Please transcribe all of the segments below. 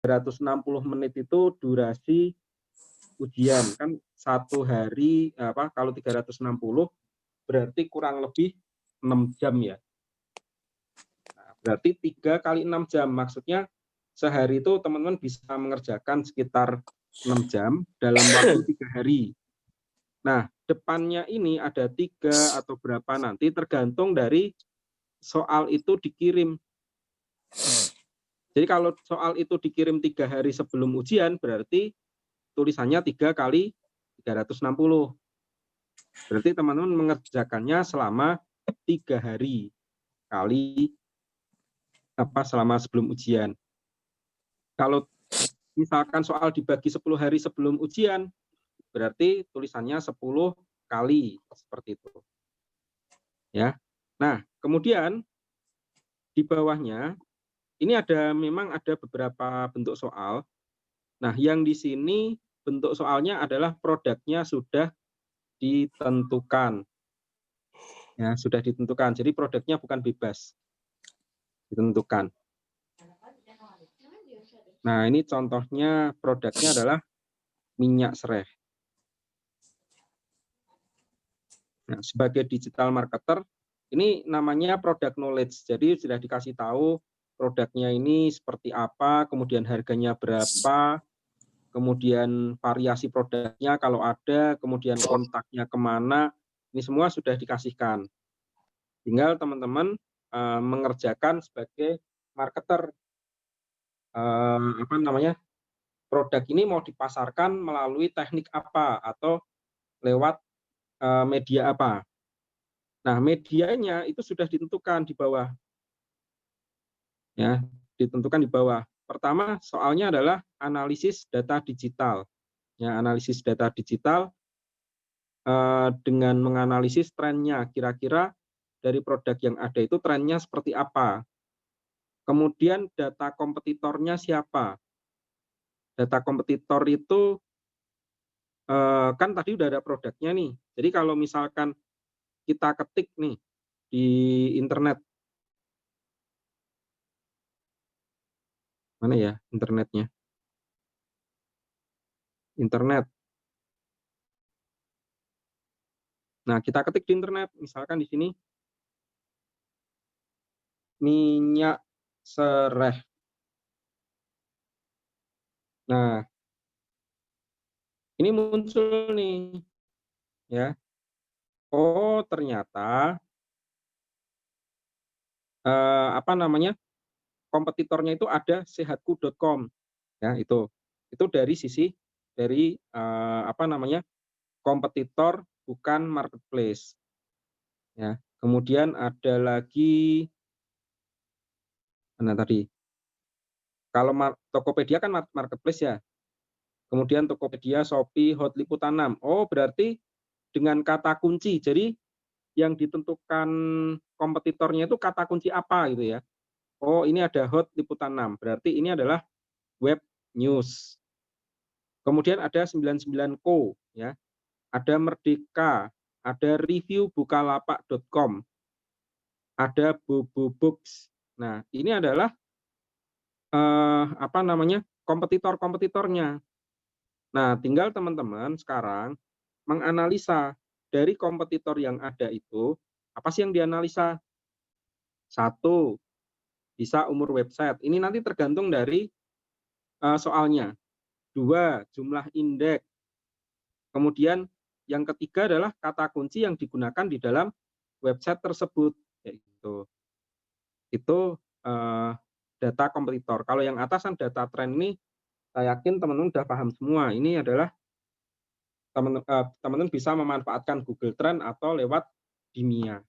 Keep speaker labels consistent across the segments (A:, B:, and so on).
A: 360 menit itu durasi ujian. Kan 1 hari, kalau 360 berarti kurang lebih 6 jam ya. Nah, berarti 3 kali 6 jam. Maksudnya sehari itu teman-teman bisa mengerjakan sekitar 6 jam dalam waktu 3 hari. Nah, depannya ini ada 3 atau berapa nanti tergantung dari soal itu dikirim. Jadi kalau soal itu dikirim 3 hari sebelum ujian, berarti tulisannya 3 kali 360. Berarti teman-teman mengerjakannya selama 3 hari kali selama sebelum ujian. Kalau misalkan soal dibagi 10 hari sebelum ujian, berarti tulisannya 10 kali seperti itu. Ya. Nah, kemudian di bawahnya ini memang ada beberapa bentuk soal. Nah, yang di sini bentuk soalnya adalah produknya sudah ditentukan. Ya, sudah ditentukan. Jadi produknya bukan bebas. Ditentukan. Nah, ini contohnya produknya adalah minyak serai. Nah, sebagai digital marketer, ini namanya product knowledge. Jadi sudah dikasih tahu produknya ini seperti apa, kemudian harganya berapa, kemudian variasi produknya kalau ada, kemudian kontaknya kemana, ini semua sudah dikasihkan. Tinggal teman-teman mengerjakan sebagai marketer. Produk ini mau dipasarkan melalui teknik apa atau lewat media apa. Nah, medianya itu sudah ditentukan di bawah. Ya, ditentukan di bawah. Pertama, soalnya adalah analisis data digital. Ya, analisis data digital dengan menganalisis trennya, kira-kira dari produk yang ada itu trennya seperti apa. Kemudian data kompetitornya siapa. Data kompetitor itu kan tadi udah ada produknya nih. Jadi kalau misalkan kita ketik nih di internet, mana ya internetnya? Internet. Nah, kita ketik di internet, misalkan di sini minyak serai. Nah, ini muncul nih, ya. Oh, ternyata kompetitornya itu ada sehatku.com, ya itu. Itu dari sisi kompetitor bukan marketplace. Ya. Kemudian ada lagi mana tadi? Kalau Tokopedia kan marketplace ya. Kemudian Tokopedia, Shopee, Hot Liputan 6. Oh, berarti dengan kata kunci. Jadi yang ditentukan kompetitornya itu kata kunci apa gitu ya. Oh, ini ada Hot Liputan 6. Berarti ini adalah web news. Kemudian ada 99co ya. Ada Merdeka, ada review bukalapak.com. Ada Bobobooks. Nah, ini adalah kompetitor-kompetitornya. Nah, tinggal teman-teman sekarang menganalisa dari kompetitor yang ada itu, apa sih yang dianalisa? 1, bisa umur website. Ini nanti tergantung dari soalnya. 2, jumlah indeks. Kemudian yang ketiga adalah kata kunci yang digunakan di dalam website tersebut. Itu data kompetitor. Kalau yang atas kan data tren ini, saya yakin teman-teman sudah paham semua. Ini adalah teman-teman bisa memanfaatkan Google Trend atau lewat Dimia.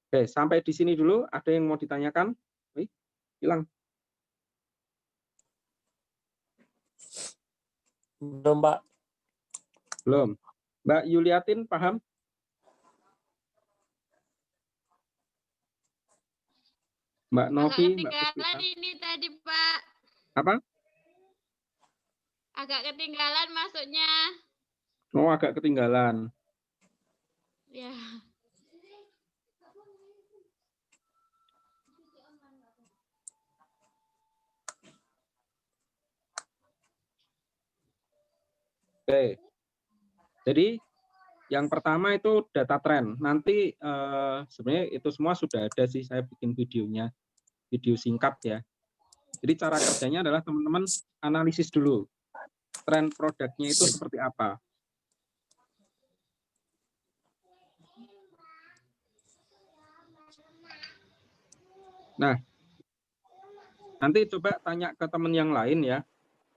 A: Oke, sampai di sini dulu. Ada yang mau ditanyakan? Wih, hilang.
B: Belum, Pak.
A: Belum. Mbak Yuliatin paham? Mbak Novi, Mbak
C: ketinggalan ini tadi, Pak.
A: Apa?
C: Agak ketinggalan masuknya.
A: Oh, agak ketinggalan.
C: Ya.
A: Oke. Jadi yang pertama itu data trend. Nanti sebenarnya itu semua sudah ada sih, saya bikin videonya, video singkat ya. Jadi cara kerjanya adalah teman-teman analisis dulu tren produknya itu seperti apa. Nah, nanti coba tanya ke teman yang lain ya,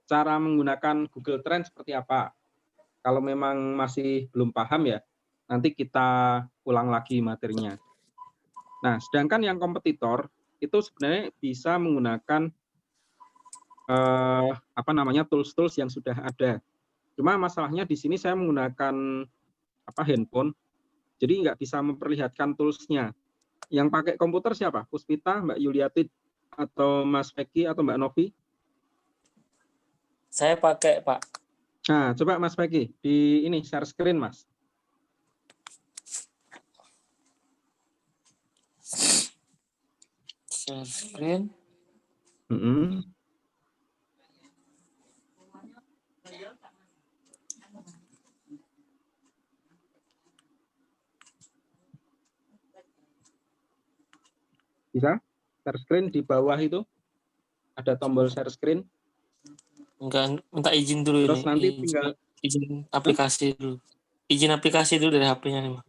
A: cara menggunakan Google Trend seperti apa. Kalau memang masih belum paham ya, nanti kita ulang lagi materinya. Nah, sedangkan yang kompetitor itu sebenarnya bisa menggunakan tools-tools yang sudah ada. Cuma masalahnya di sini saya menggunakan handphone, jadi nggak bisa memperlihatkan tools-nya. Yang pakai komputer siapa? Puspita, Mbak Yuliati, atau Mas Peki, atau Mbak Novi?
B: Saya pakai, Pak.
A: Nah, coba Mas Peki, di ini share screen, Mas.
B: Share screen.
A: Bisa? Share screen di bawah itu ada tombol share screen.
B: Enggak, minta izin dulu.
A: Terus
B: ini.
A: nanti tinggal
B: izin aplikasi dulu. Izin aplikasi dulu dari HP-nya nih, Mas.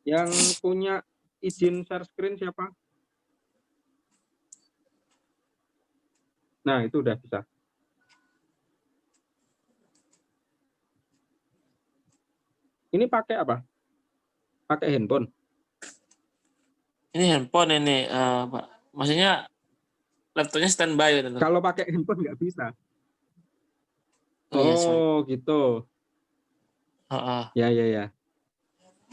A: Yang punya izin share screen siapa? Nah, itu udah bisa. Ini pakai apa? Pakai handphone?
B: Ini handphone ini, Pak. Maksudnya laptopnya standby. Gitu.
A: Kalau pakai handphone nggak bisa.
B: Oh,
A: iya, gitu. Ya.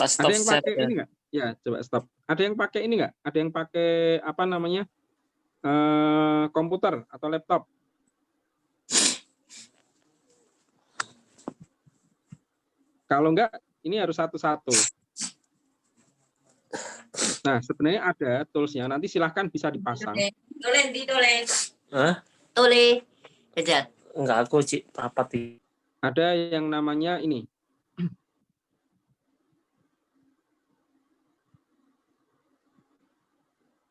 A: Ada yang pakai ini nggak? Ya, coba stop. Ada yang pakai ini nggak? Ada yang pakai komputer atau laptop? Kalau enggak, ini harus satu-satu. Nah, sebenarnya ada tools-nya. Nanti silahkan bisa dipasang.
D: Tole. Kejar.
B: Enggak, aku rapat di.
A: Ada yang namanya ini.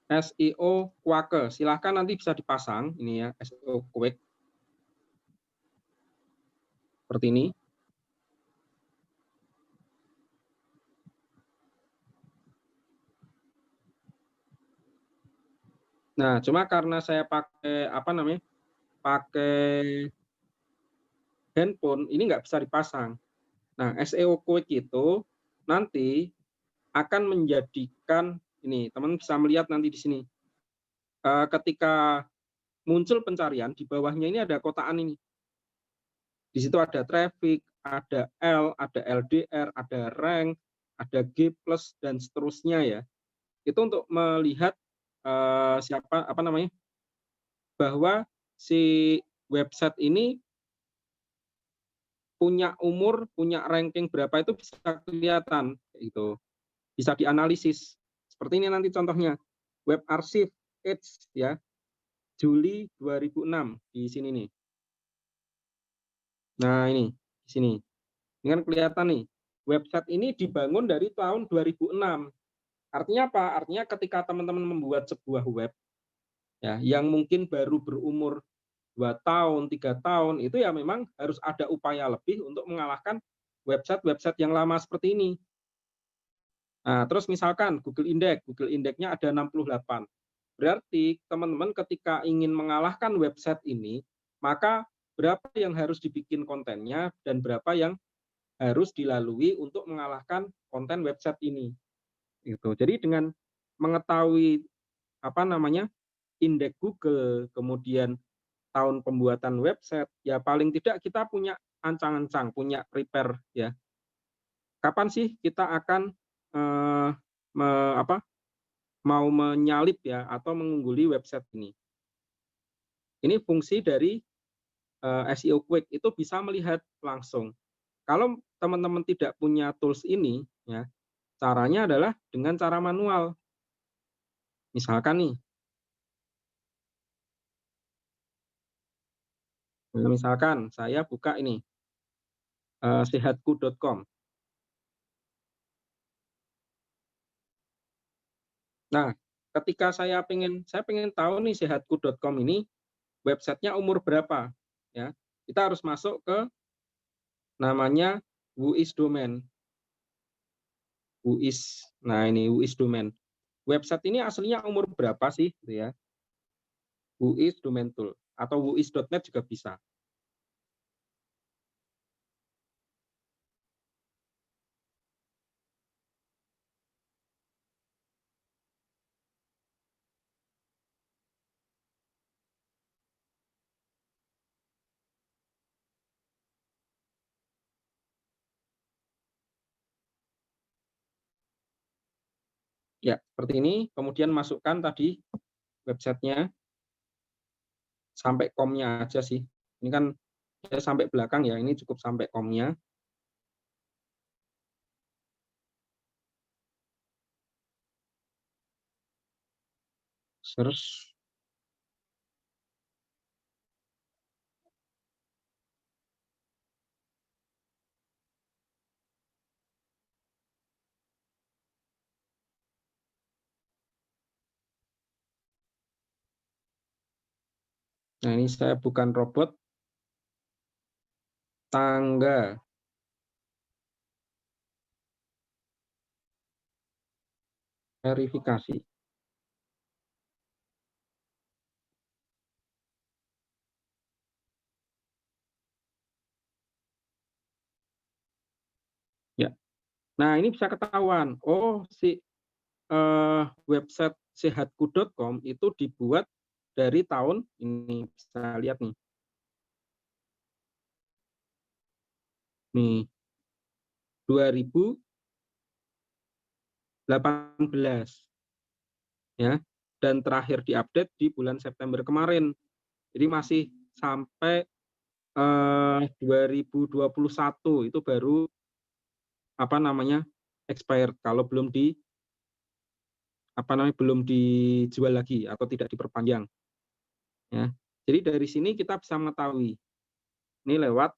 A: SEO Quake. Silahkan nanti bisa dipasang. Ini ya, SEO Quake. Seperti ini. Nah, cuma karena saya pakai pakai handphone, ini nggak bisa dipasang. Nah, SEO Quick itu nanti akan menjadikan ini, teman bisa melihat nanti di sini. Ketika muncul pencarian, di bawahnya ini ada kotaan ini. Di situ ada traffic, ada L, ada LDR, ada rank, ada G+, dan seterusnya ya. Itu untuk melihat bahwa si website ini punya umur, punya ranking berapa itu bisa kelihatan gitu. Bisa dianalisis. Seperti ini nanti contohnya. Web Archive Age ya. Juli 2006 di sini nih. Nah, ini di sini. Ini kan kelihatan nih. Website ini dibangun dari tahun 2006. Artinya apa? Artinya ketika teman-teman membuat sebuah web ya yang mungkin baru berumur 2 tahun, 3 tahun, itu ya memang harus ada upaya lebih untuk mengalahkan website-website yang lama seperti ini. Nah, terus misalkan Google Index-nya ada 68. Berarti teman-teman ketika ingin mengalahkan website ini, maka berapa yang harus dibikin kontennya dan berapa yang harus dilalui untuk mengalahkan konten website ini. Gitu. Jadi dengan mengetahui indeks Google, kemudian tahun pembuatan website, ya paling tidak kita punya ancang-ancang, punya prepare ya. Kapan sih kita akan mau menyalip ya atau mengungguli website ini? Ini fungsi dari SEO Quick, itu bisa melihat langsung. Kalau teman-teman tidak punya tools ini, ya caranya adalah dengan cara manual. Misalkan nih, Nah, misalkan saya buka ini sehatku.com. Nah, ketika saya pengen tahu nih sehatku.com ini websitenya umur berapa, ya. Kita harus masuk ke namanya WHOIS domain. WHOIS. Nah, ini WHOIS domain. Website ini aslinya umur berapa sih, gitu ya? WHOIS domain tool atau whois.net juga bisa. Ya, seperti ini. Kemudian masukkan tadi websitenya sampai com-nya aja sih. Ini kan ya sampai belakang ya, ini cukup sampai com-nya. Search. Nah, ini saya bukan robot. Tangga verifikasi. Ya. Nah, ini bisa ketahuan. Oh, si website sehatku.com itu dibuat dari tahun ini, bisa lihat nih. Nih, 2018. Ya. Dan terakhir diupdate di bulan September kemarin. Jadi masih sampai 2021 itu baru expired kalau belum belum dijual lagi atau tidak diperpanjang. Ya. Jadi dari sini kita bisa mengetahui ini lewat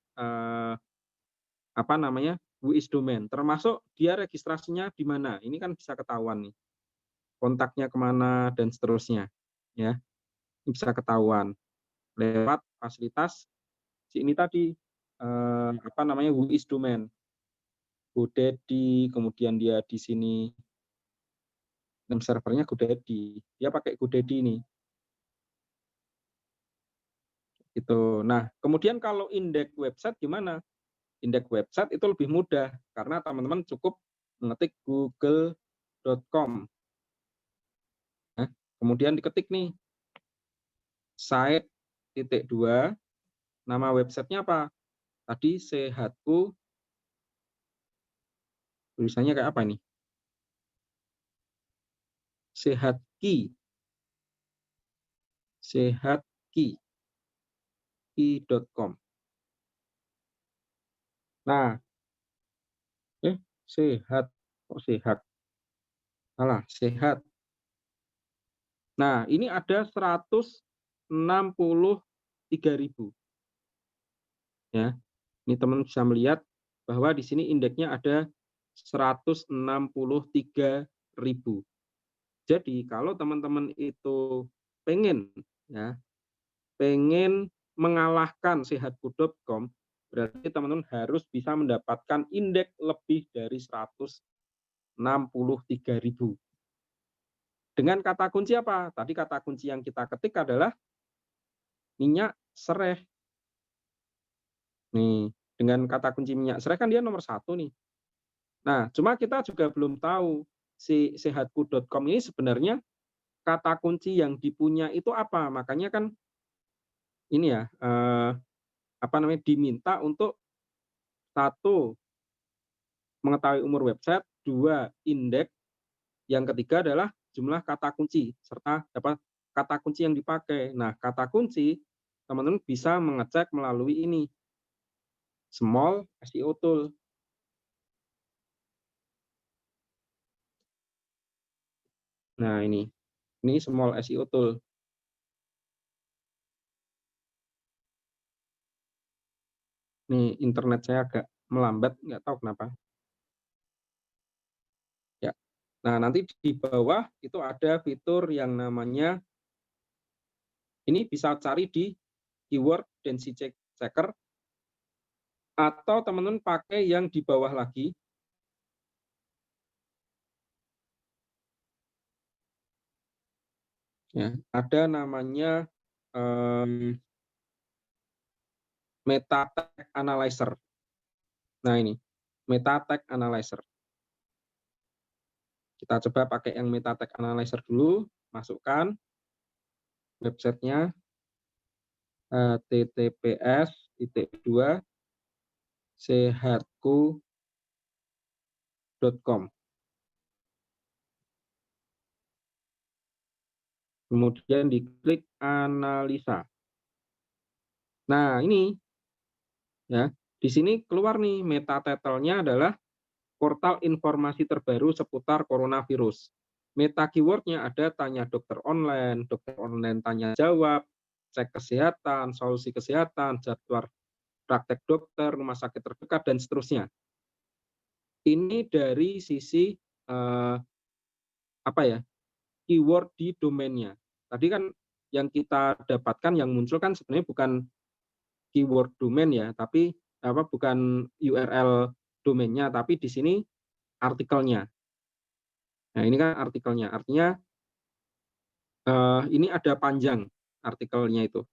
A: WHOIS domain, termasuk dia registrasinya di mana. Ini kan bisa ketahuan nih. Kontaknya kemana dan seterusnya. Ya. Ini bisa ketahuan lewat fasilitas ini tadi WHOIS domain. GoDaddy, kemudian dia di sini name servernya GoDaddy. Dia pakai GoDaddy ini. Gitu. Nah, kemudian kalau indeks website gimana? Indeks website itu lebih mudah karena teman-teman cukup mengetik google.com. Nah, kemudian diketik nih site.2, nama websitenya apa? Tadi sehatku, tulisannya kayak apa ini? Sehatki. Sehatki.com. Nah, sehat. Kok sehat? Salah, sehat. Nah, ini ada 163.000. Ya. Ini teman bisa melihat bahwa di sini indeksnya ada 163.000. Jadi kalau teman-teman itu pengen mengalahkan sehatku.com, berarti teman-teman harus bisa mendapatkan indeks lebih dari 163.000. Dengan kata kunci apa? Tadi kata kunci yang kita ketik adalah minyak sereh. Nih, dengan kata kunci minyak sereh kan dia nomor 1 nih. Nah, cuma kita juga belum tahu si sehatku.com ini sebenarnya kata kunci yang dipunya itu apa. Makanya kan ini ya, diminta untuk 1, mengetahui umur website, 2, indeks, yang ketiga adalah jumlah kata kunci, serta kata kunci yang dipakai. Nah, kata kunci teman-teman bisa mengecek melalui ini, Small SEO Tool. Nah, ini Small SEO Tool. Nih, internet saya agak melambat, nggak tahu kenapa. Ya. Nah, nanti di bawah itu ada fitur yang namanya, ini bisa cari di keyword density checker, atau teman-teman pakai yang di bawah lagi. Ya, ada namanya meta tag analyzer. Nah, ini meta tag analyzer. Kita coba pakai yang meta tag analyzer dulu, masukkan websitenya https://sehatku.com. Kemudian diklik analisa. Nah, ini ya, di sini keluar nih meta title-nya adalah portal informasi terbaru seputar coronavirus. Meta keyword-nya ada tanya dokter online tanya jawab, cek kesehatan, solusi kesehatan, jadwal praktek dokter, rumah sakit terdekat, dan seterusnya. Ini dari sisi apa ya, keyword di domainnya. Tadi kan yang kita dapatkan, yang muncul kan sebenarnya bukan keyword domain ya, tapi bukan URL domainnya, tapi di sini artikelnya. Nah, ini kan artikelnya, artinya ini ada panjang artikelnya itu.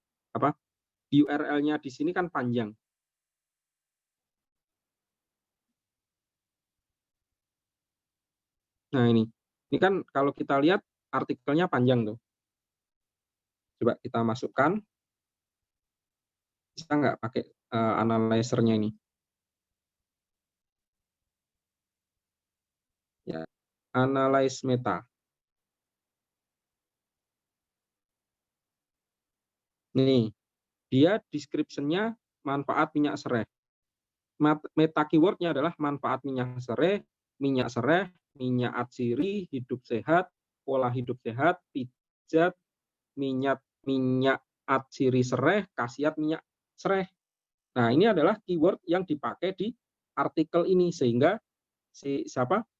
A: URL-nya di sini kan panjang. Nah, ini kan kalau kita lihat artikelnya panjang tuh. Coba kita masukkan. Bisa nggak pakai analyzer-nya ini? Ya, analyze meta. Nih, dia description-nya manfaat minyak serai. Meta keyword-nya adalah manfaat minyak serai, minyak atsiri, hidup sehat, pola hidup sehat, pijat, minyak atsiri serai, khasiat minyak serai. Nah, ini adalah keyword yang dipakai di artikel ini, sehingga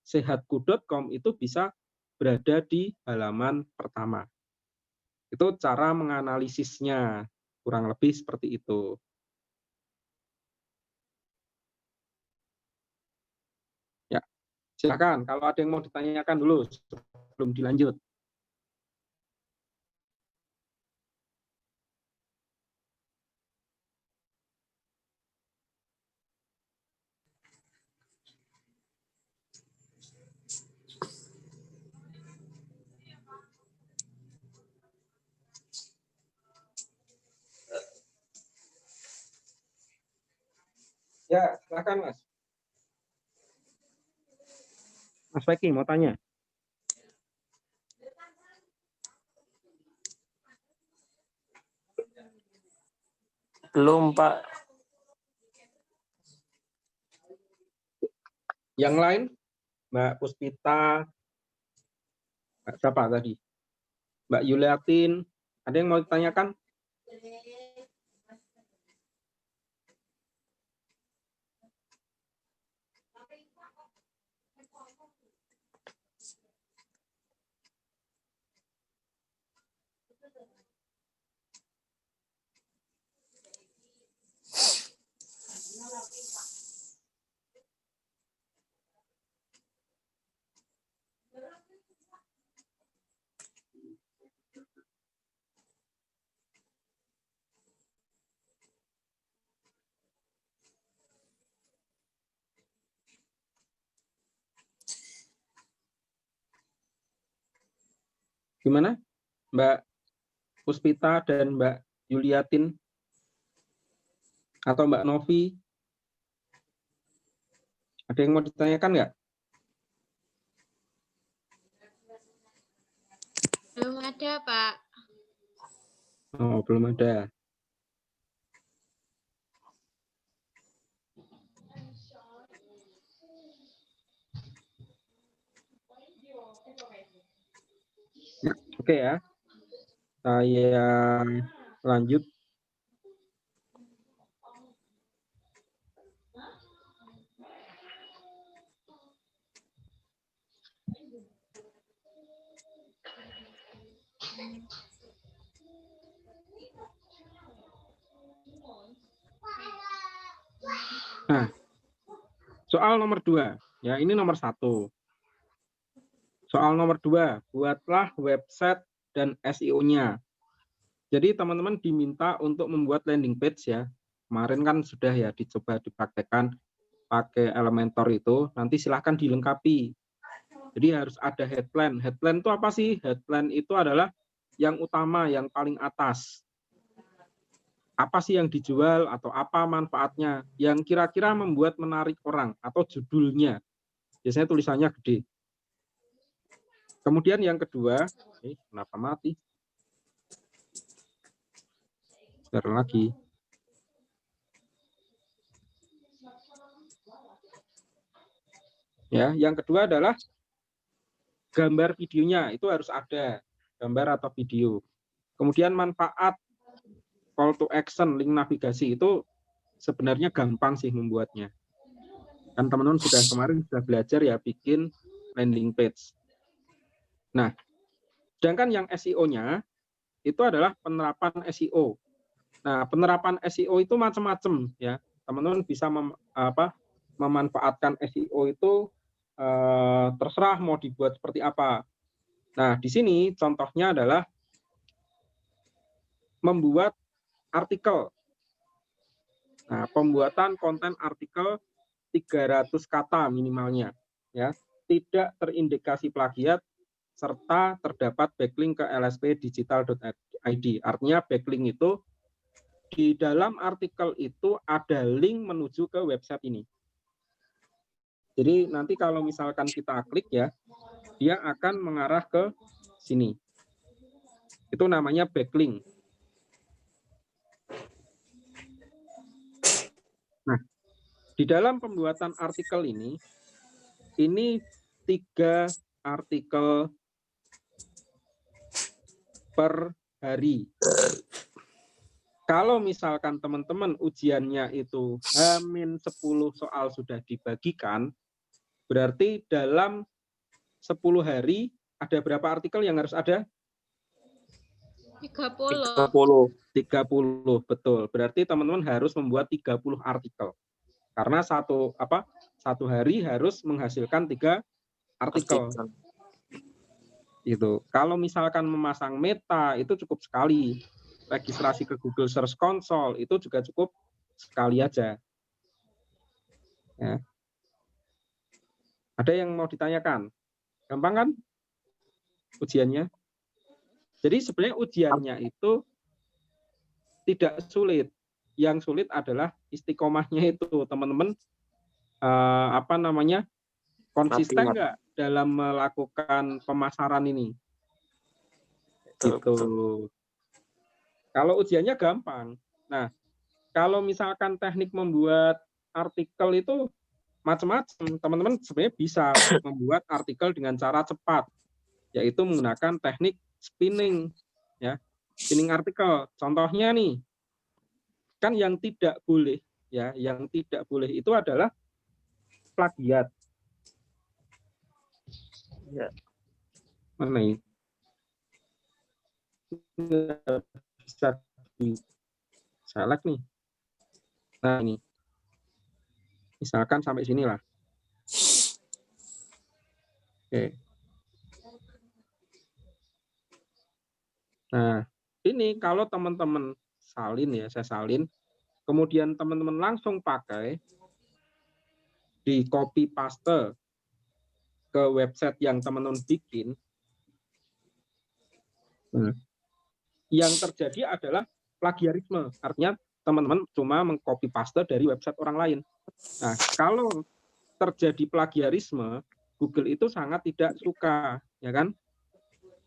A: sehatku.com itu bisa berada di halaman pertama. Itu cara menganalisisnya, kurang lebih seperti itu. Ya, silakan kalau ada yang mau ditanyakan dulu sebelum dilanjut. Ya, silakan Mas. Mas Feki mau tanya.
B: Belum, Pak.
A: Yang lain, Mbak Puspita, Mbak siapa tadi? Mbak Yuliatin, ada yang mau ditanyakan? Gimana, Mbak Puspita dan Mbak Yuliatin atau Mbak Novi? Ada yang mau ditanyakan nggak?
C: Belum ada, Pak.
A: Oh, belum ada. Oke ya. Saya lanjut. Nah, soal nomor 2, ya ini nomor 1. Soal nomor 2, buatlah website dan SEO-nya. Jadi teman-teman diminta untuk membuat landing page ya. Kemarin kan sudah ya dicoba dipraktekkan pakai Elementor itu, nanti silahkan dilengkapi. Jadi harus ada headline. Headline itu apa sih? Headline itu adalah yang utama, yang paling atas. Apa sih yang dijual atau apa manfaatnya? Yang kira-kira membuat menarik orang atau judulnya. Biasanya tulisannya gede. Kemudian yang kedua, kenapa mati? Sebentar lagi. Ya, yang kedua adalah gambar videonya, itu harus ada gambar atau video. Kemudian manfaat call to action, link navigasi itu sebenarnya gampang sih membuatnya. Kan teman-teman kemarin sudah belajar ya bikin landing page. Nah, sedangkan yang SEO-nya itu adalah penerapan SEO. Nah, penerapan SEO itu macam-macam ya. Teman-teman bisa memanfaatkan SEO itu terserah mau dibuat seperti apa. Nah, di sini contohnya adalah membuat artikel. Nah, pembuatan konten artikel 300 kata minimalnya, ya, tidak terindikasi plagiat serta terdapat backlink ke lspdigital.id. Artinya backlink itu di dalam artikel itu ada link menuju ke website ini. Jadi nanti kalau misalkan kita klik ya, dia akan mengarah ke sini. Itu namanya backlink. Nah, di dalam pembuatan artikel ini 3 artikel per hari. Kalau misalkan teman-teman ujiannya itu H-10 soal sudah dibagikan, berarti dalam 10 hari ada berapa artikel yang harus ada?
C: 30.
A: 30, betul. Berarti teman-teman harus membuat 30 artikel. Karena satu hari harus menghasilkan 3 artikel. Itu. Kalau misalkan memasang meta itu cukup sekali. Registrasi ke Google Search Console itu juga cukup sekali aja. Ya. Ada yang mau ditanyakan? Gampang kan ujiannya? Jadi sebenarnya ujiannya itu tidak sulit. Yang sulit adalah istiqomahnya itu, teman-teman konsisten nggak dalam melakukan pemasaran ini. Gitu. Kalau ujiannya gampang. Nah, kalau misalkan teknik membuat artikel itu macam-macam, teman-teman sebenarnya bisa membuat artikel dengan cara cepat, yaitu menggunakan teknik spinning, ya, spinning artikel. Contohnya nih, kan yang tidak boleh, ya, yang tidak boleh itu adalah plagiat. Ya. Mana ini? Bisa di-select nih. Nah ini, misalkan sampai sini lah. Oke. Nah ini kalau teman-teman salin ya, saya salin, kemudian teman-teman langsung pakai di copy paste ke website yang teman-teman bikin. Nah, yang terjadi adalah plagiarisme, artinya teman-teman cuma mengcopy paste dari website orang lain. Nah, kalau terjadi plagiarisme, Google itu sangat tidak suka, ya kan?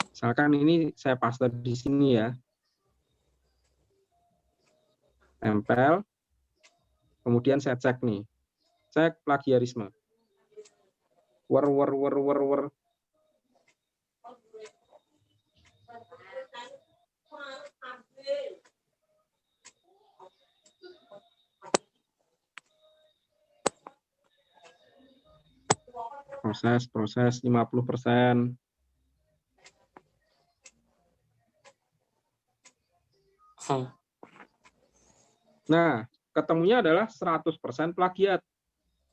A: Misalkan ini saya paste di sini ya, tempel, kemudian saya cek nih, cek plagiarisme. Wer. Proses 50%. Nah, ketemunya adalah 100% plagiat.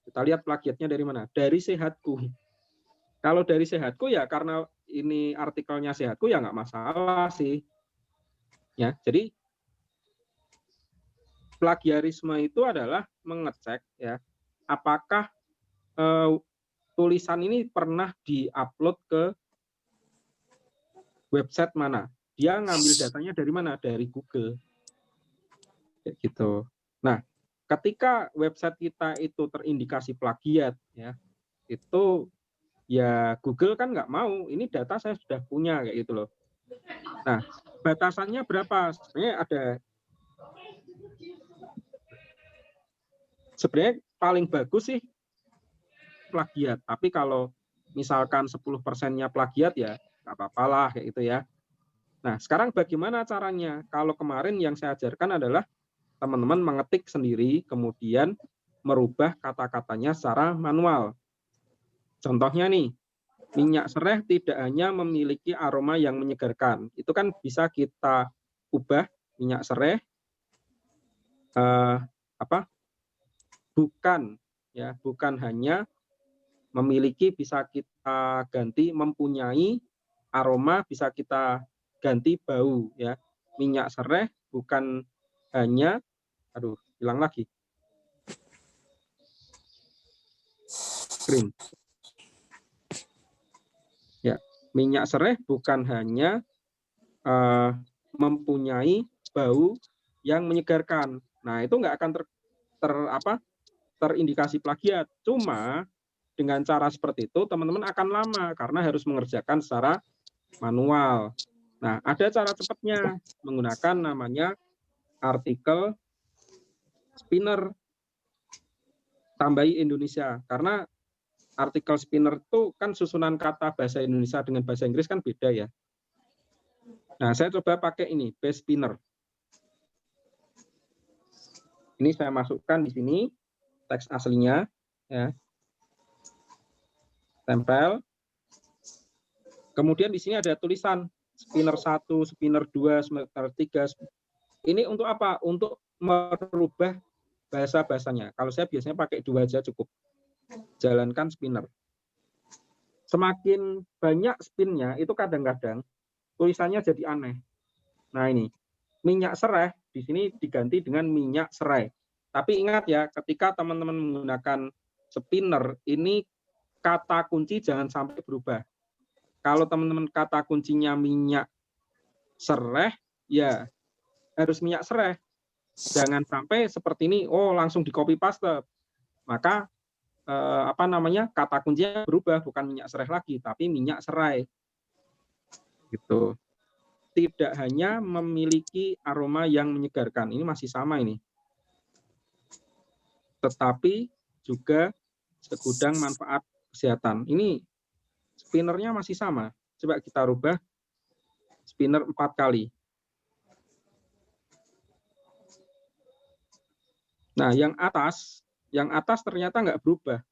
A: Kita lihat plagiatnya dari mana? Dari Sehatku. Kalau dari Sehatku ya karena ini artikelnya Sehatku ya nggak masalah sih. Ya, jadi plagiarisme itu adalah mengecek ya apakah tulisan ini pernah diupload ke website mana. Dia ngambil datanya dari mana? Dari Google. Kayak gitu. Nah, ketika website kita itu terindikasi plagiat ya, itu ya Google kan nggak mau, ini data saya sudah punya kayak gitu loh. Nah, batasannya berapa? Sebenarnya paling bagus sih plagiat, tapi kalau misalkan 10%-nya plagiat ya nggak apa-apa lah kayak gitu ya. Nah, sekarang bagaimana caranya? Kalau kemarin yang saya ajarkan adalah teman-teman mengetik sendiri, kemudian merubah kata-katanya secara manual. Contohnya nih, minyak serai tidak hanya memiliki aroma yang menyegarkan. Itu kan bisa kita ubah minyak serai bukan hanya memiliki, bisa kita ganti mempunyai aroma, bisa kita ganti bau ya. Minyak serai bukan hanya hilang lagi screen. Ya, minyak serai bukan hanya mempunyai bau yang menyegarkan. Nah, itu nggak akan terindikasi plagiat. Cuma dengan cara seperti itu teman-teman akan lama karena harus mengerjakan secara manual. Nah, ada cara cepatnya menggunakan namanya artikel spinner tambahi Indonesia. Karena artikel spinner itu kan susunan kata bahasa Indonesia dengan bahasa Inggris kan beda ya. Nah, saya coba pakai ini, base spinner. Ini saya masukkan di sini teks aslinya ya. Tempel. Kemudian di sini ada tulisan spinner 1, spinner 2, spinner 3. Ini untuk apa? Untuk merubah bahasa-bahasanya. Kalau saya biasanya pakai 2 aja cukup. Jalankan spinner. Semakin banyak spinnya, itu kadang-kadang tulisannya jadi aneh. Nah ini, minyak serai di sini diganti dengan minyak serai. Tapi ingat ya, ketika teman-teman menggunakan spinner, ini kata kunci jangan sampai berubah. Kalau teman-teman kata kuncinya minyak serai, ya harus minyak serai. Jangan sampai seperti ini, oh langsung di copy paste. Maka kata kuncinya berubah, bukan minyak serai lagi, tapi minyak serai. Gitu. Tidak hanya memiliki aroma yang menyegarkan, ini masih sama ini. Tetapi juga segudang manfaat kesehatan. Ini spinnernya masih sama. Coba kita rubah spinner 4 kali. Nah, yang atas ternyata nggak berubah.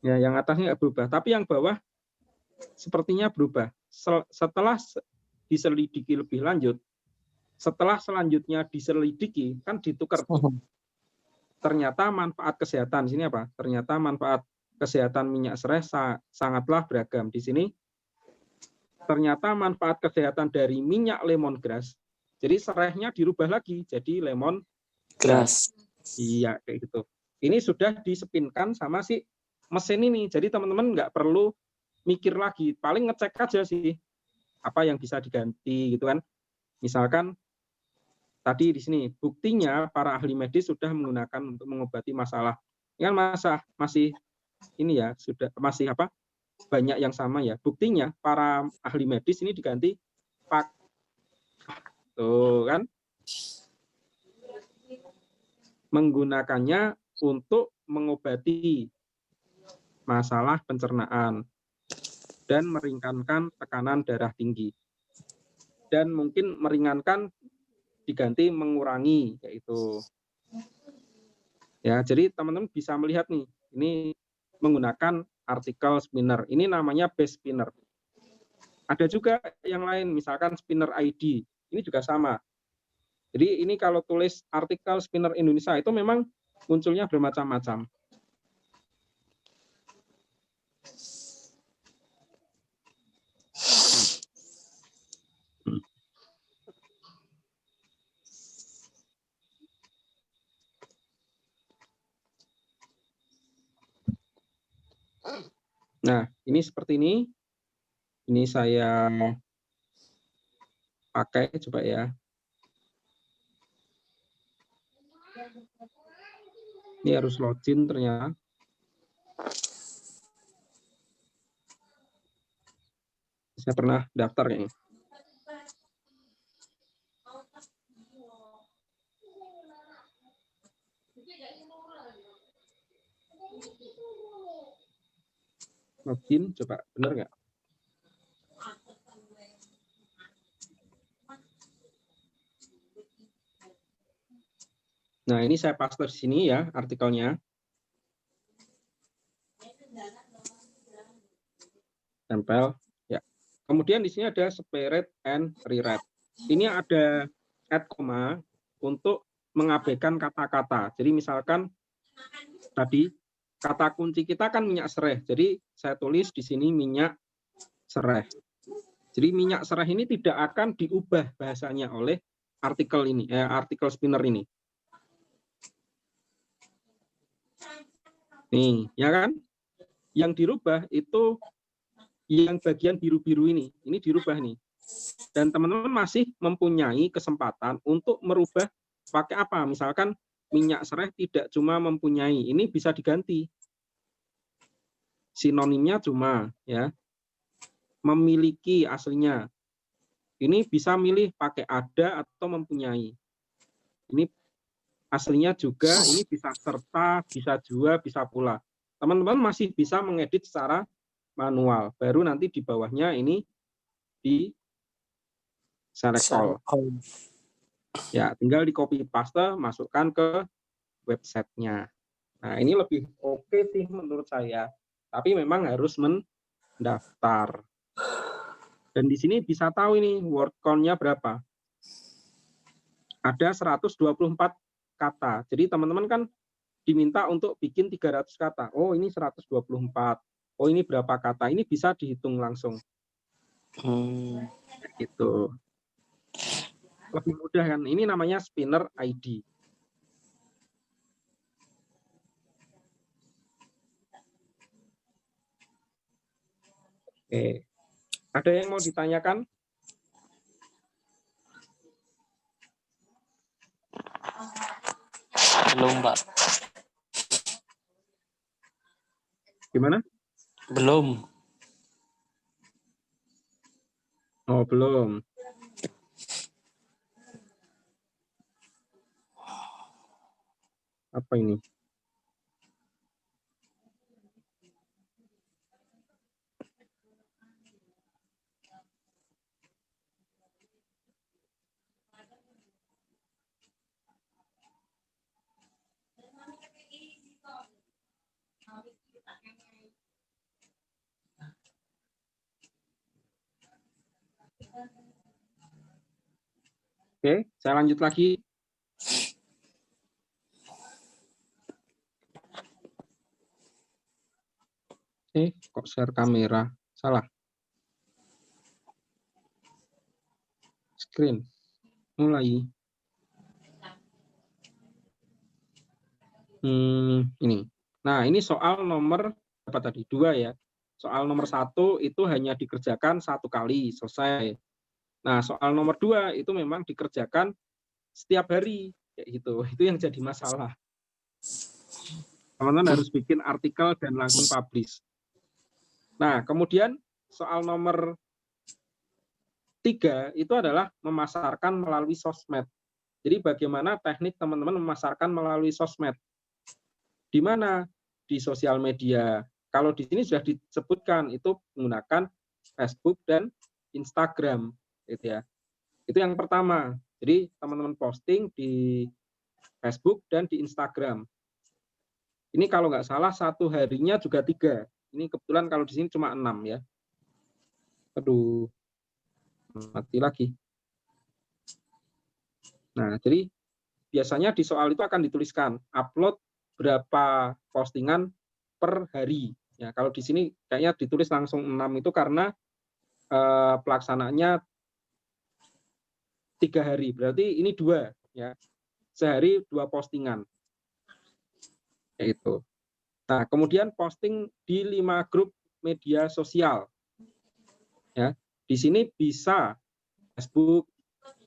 A: Ya, yang atasnya nggak berubah, tapi yang bawah sepertinya berubah. Setelah diselidiki lebih lanjut, setelah selanjutnya diselidiki, kan ditukar. Ternyata manfaat kesehatan, sini apa? Ternyata manfaat kesehatan minyak serai sangatlah beragam. Di sini ternyata manfaat kesehatan dari minyak lemongrass, jadi serainya dirubah lagi jadi lemon grass. Iya, kayak gitu. Ini sudah disepinkan sama si mesin ini. Jadi teman-teman nggak perlu mikir lagi, paling ngecek aja sih apa yang bisa diganti gitu kan. Misalkan tadi di sini buktinya para ahli medis sudah menggunakan untuk mengobati masalah. Ini kan masih ini ya, sudah masih banyak yang sama ya. Buktinya para ahli medis ini diganti tuh kan, menggunakannya untuk mengobati masalah pencernaan dan meringankan tekanan darah tinggi. Dan mungkin meringankan diganti mengurangi kayak itu. Ya, jadi teman-teman bisa melihat nih, ini menggunakan artikel spinner. Ini namanya base spinner. Ada juga yang lain, misalkan spinner ID. Ini juga sama. Jadi ini kalau tulis artikel spinner Indonesia itu memang munculnya bermacam-macam. Nah, ini seperti ini. Ini saya pakai coba ya. Ini harus login ternyata. Saya pernah daftar kayaknya. Login, coba benar nggak? Nah, ini saya paste di sini ya artikelnya. Tempel ya. Kemudian di sini ada separate and rewrite. Ini ada add koma untuk mengabaikan kata-kata. Jadi misalkan tadi kata kunci kita kan minyak serai. Jadi saya tulis di sini minyak serai. Jadi minyak serai ini tidak akan diubah bahasanya oleh artikel ini, artikel spinner ini. Nih, ya kan? Yang dirubah itu yang bagian biru-biru ini dirubah nih. Dan teman-teman masih mempunyai kesempatan untuk merubah pakai apa? Misalkan minyak serai tidak cuma mempunyai, ini bisa diganti. Sinonimnya cuma ya. Memiliki aslinya. Ini bisa milih pakai ada atau mempunyai. Ini aslinya juga, ini bisa serta, bisa jua, bisa pula. Teman-teman masih bisa mengedit secara manual. Baru nanti di bawahnya ini di select all. Ya, tinggal di copy paste, masukkan ke websitenya. Nah, ini lebih oke sih menurut saya. Tapi memang harus mendaftar. Dan di sini bisa tahu ini word count-nya berapa. Ada 124 kata. Jadi teman-teman kan diminta untuk bikin 300 kata. Oh, ini 124. Oh, ini berapa kata? Ini bisa dihitung langsung. Gitu. Lebih mudah kan? Ini namanya spinner ID. Oke. Ada yang mau ditanyakan?
B: Belum, Pak.
A: Gimana?
B: Belum.
A: Oh, belum. Apa ini? Oke, saya lanjut lagi. Kok share kamera? Salah. Screen. Mulai. Ini. Nah, ini soal nomor apa tadi? 2 ya. Soal nomor 1 itu hanya dikerjakan 1 kali, selesai. Nah, soal nomor 2 itu memang dikerjakan setiap hari, kayak gitu. Itu yang jadi masalah. Teman-teman harus bikin artikel dan langsung publish. Nah, kemudian soal nomor 3 itu adalah memasarkan melalui sosmed. Jadi bagaimana teknik teman-teman memasarkan melalui sosmed? Di mana? Di sosial media. Kalau di sini sudah disebutkan itu menggunakan Facebook dan Instagram, gitu ya. Itu yang pertama. Jadi teman-teman posting di Facebook dan di Instagram. Ini kalau nggak salah 1 harinya juga 3. Ini kebetulan kalau di sini cuma 6 ya. Aduh, mati lagi. Nah, jadi biasanya di soal itu akan dituliskan upload berapa postingan per hari. Ya, kalau di sini kayaknya ditulis langsung 6 itu karena pelaksanaannya 3 hari. Berarti ini 2 ya. Sehari 2 postingan. Yaitu. Nah, kemudian posting di 5 grup media sosial. Ya, di sini bisa Facebook,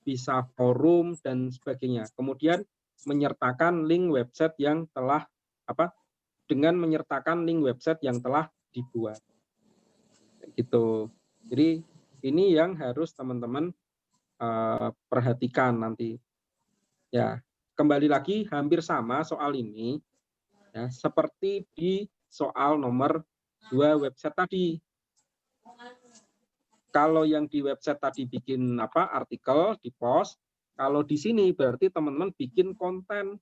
A: bisa forum dan sebagainya. Kemudian menyertakan link website yang telah dengan menyertakan link website yang telah dibuat. Gitu. Jadi ini yang harus teman-teman perhatikan nanti. Ya, kembali lagi hampir sama soal ini ya, seperti di soal nomor 2 website tadi. Kalau yang di website tadi bikin artikel di post, kalau di sini berarti teman-teman bikin konten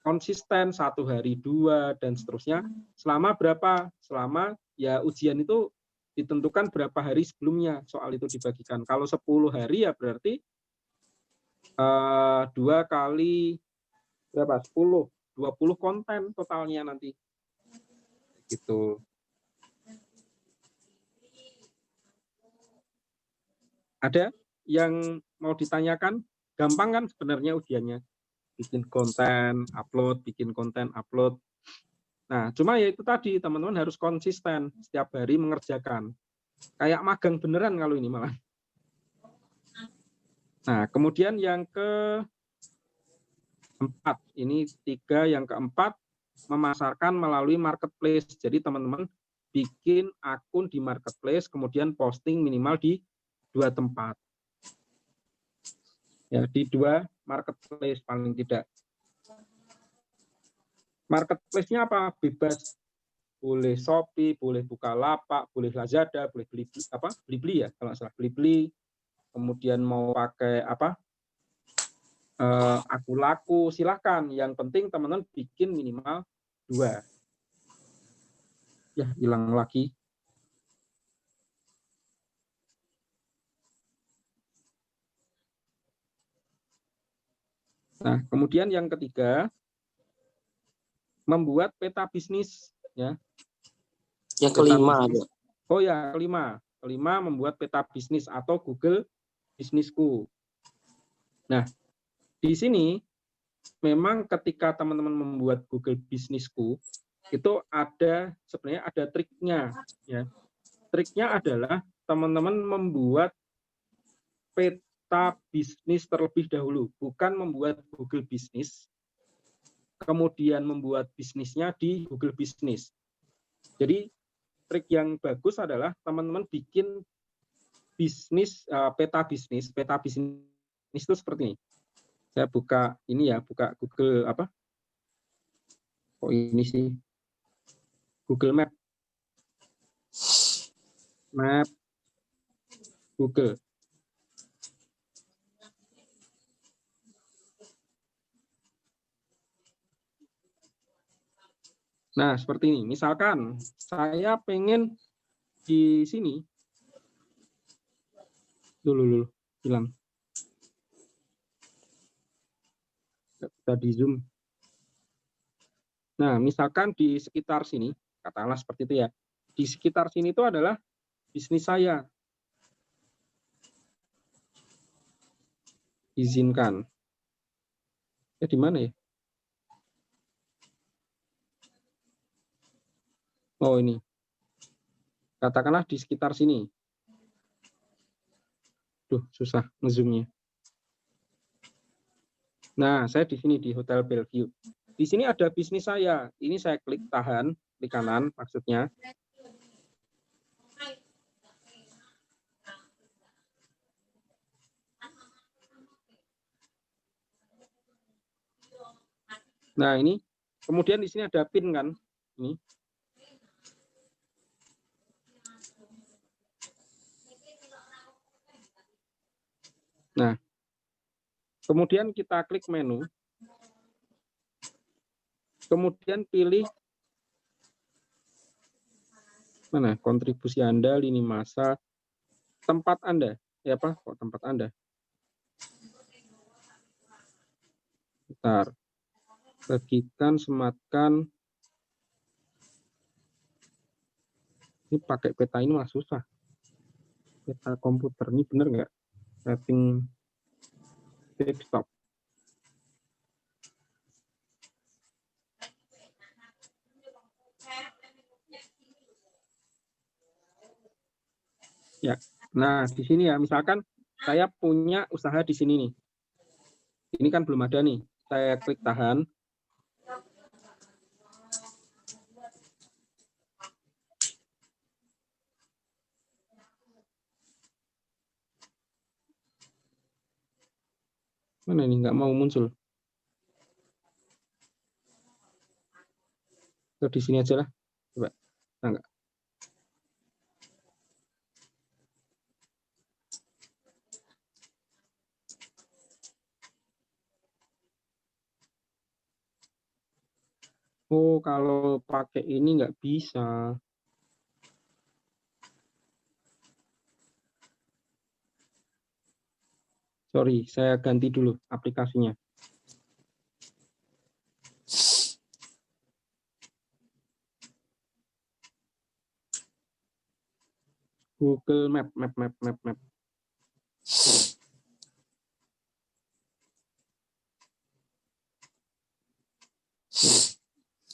A: konsisten 1 hari 2 dan seterusnya selama berapa? Selama ya ujian itu ditentukan berapa hari sebelumnya soal itu dibagikan. Kalau 10 hari ya berarti 2 kali berapa? 10, 20 konten totalnya nanti. Gitu. Ada yang mau ditanyakan? Gampang kan sebenarnya ujiannya. Bikin konten, upload. Nah, cuma ya itu tadi, teman-teman harus konsisten setiap hari mengerjakan. Kayak magang beneran kalau ini malah. Nah, kemudian yang keempat, ini 3, yang keempat, memasarkan melalui marketplace. Jadi teman-teman bikin akun di marketplace, kemudian posting minimal di 2 tempat. Ya, di 2 marketplace paling tidak. Marketplace-nya apa? Bebas. Boleh Shopee, boleh Bukalapak, boleh Lazada, boleh Blibli ya, kalau nggak salah Blibli. Kemudian mau pakai aku laku, silahkan. Yang penting teman-teman bikin minimal 2. Ya, hilang lagi. Nah, kemudian yang ketiga, membuat peta bisnis. Ya.
B: Yang kelima.
A: Oh ya, kelima. Kelima, membuat peta bisnis atau Google Bisnisku. Nah, di sini memang ketika teman-teman membuat Google Bisnisku, itu sebenarnya ada triknya. Ya. Triknya adalah teman-teman membuat peta bisnis terlebih dahulu, bukan membuat Google Bisnis, kemudian membuat bisnisnya di Google Bisnis. Jadi trik yang bagus adalah teman-teman bikin bisnis, peta bisnis itu seperti ini. Saya buka ini ya, buka Google ini sih, Google Map Google. Nah, seperti ini. Misalkan saya pengen di sini. Dulu hilang. Kita di zoom. Nah, misalkan di sekitar sini, katakanlah seperti itu ya. Di sekitar sini itu adalah bisnis saya. Izinkan. Ya di mana ya? Oh, ini. Katakanlah di sekitar sini. Duh, susah ngezoomnya. Nah, saya di sini di Hotel Bellevue. Di sini ada bisnis saya. Ini saya klik tahan, klik kanan maksudnya. Nah, ini. Kemudian di sini ada PIN kan? Ini. Nah, kemudian kita klik menu. Kemudian pilih mana kontribusi Anda, lini masa, tempat Anda. Ya apa? Kok tempat Anda? Bentar. Bagikan, sematkan. Ini pakai peta ini mah susah. Peta komputer ini bener nggak? Setting desktop. Ya. Nah, di sini ya, misalkan saya punya usaha di sini nih. Ini kan belum ada nih. Saya klik tahan. Mana ini nggak mau muncul? Ke di sini aja lah. Coba. Nah, enggak. Oh, kalau pakai ini nggak bisa. Sorry, saya ganti dulu aplikasinya. Google Map.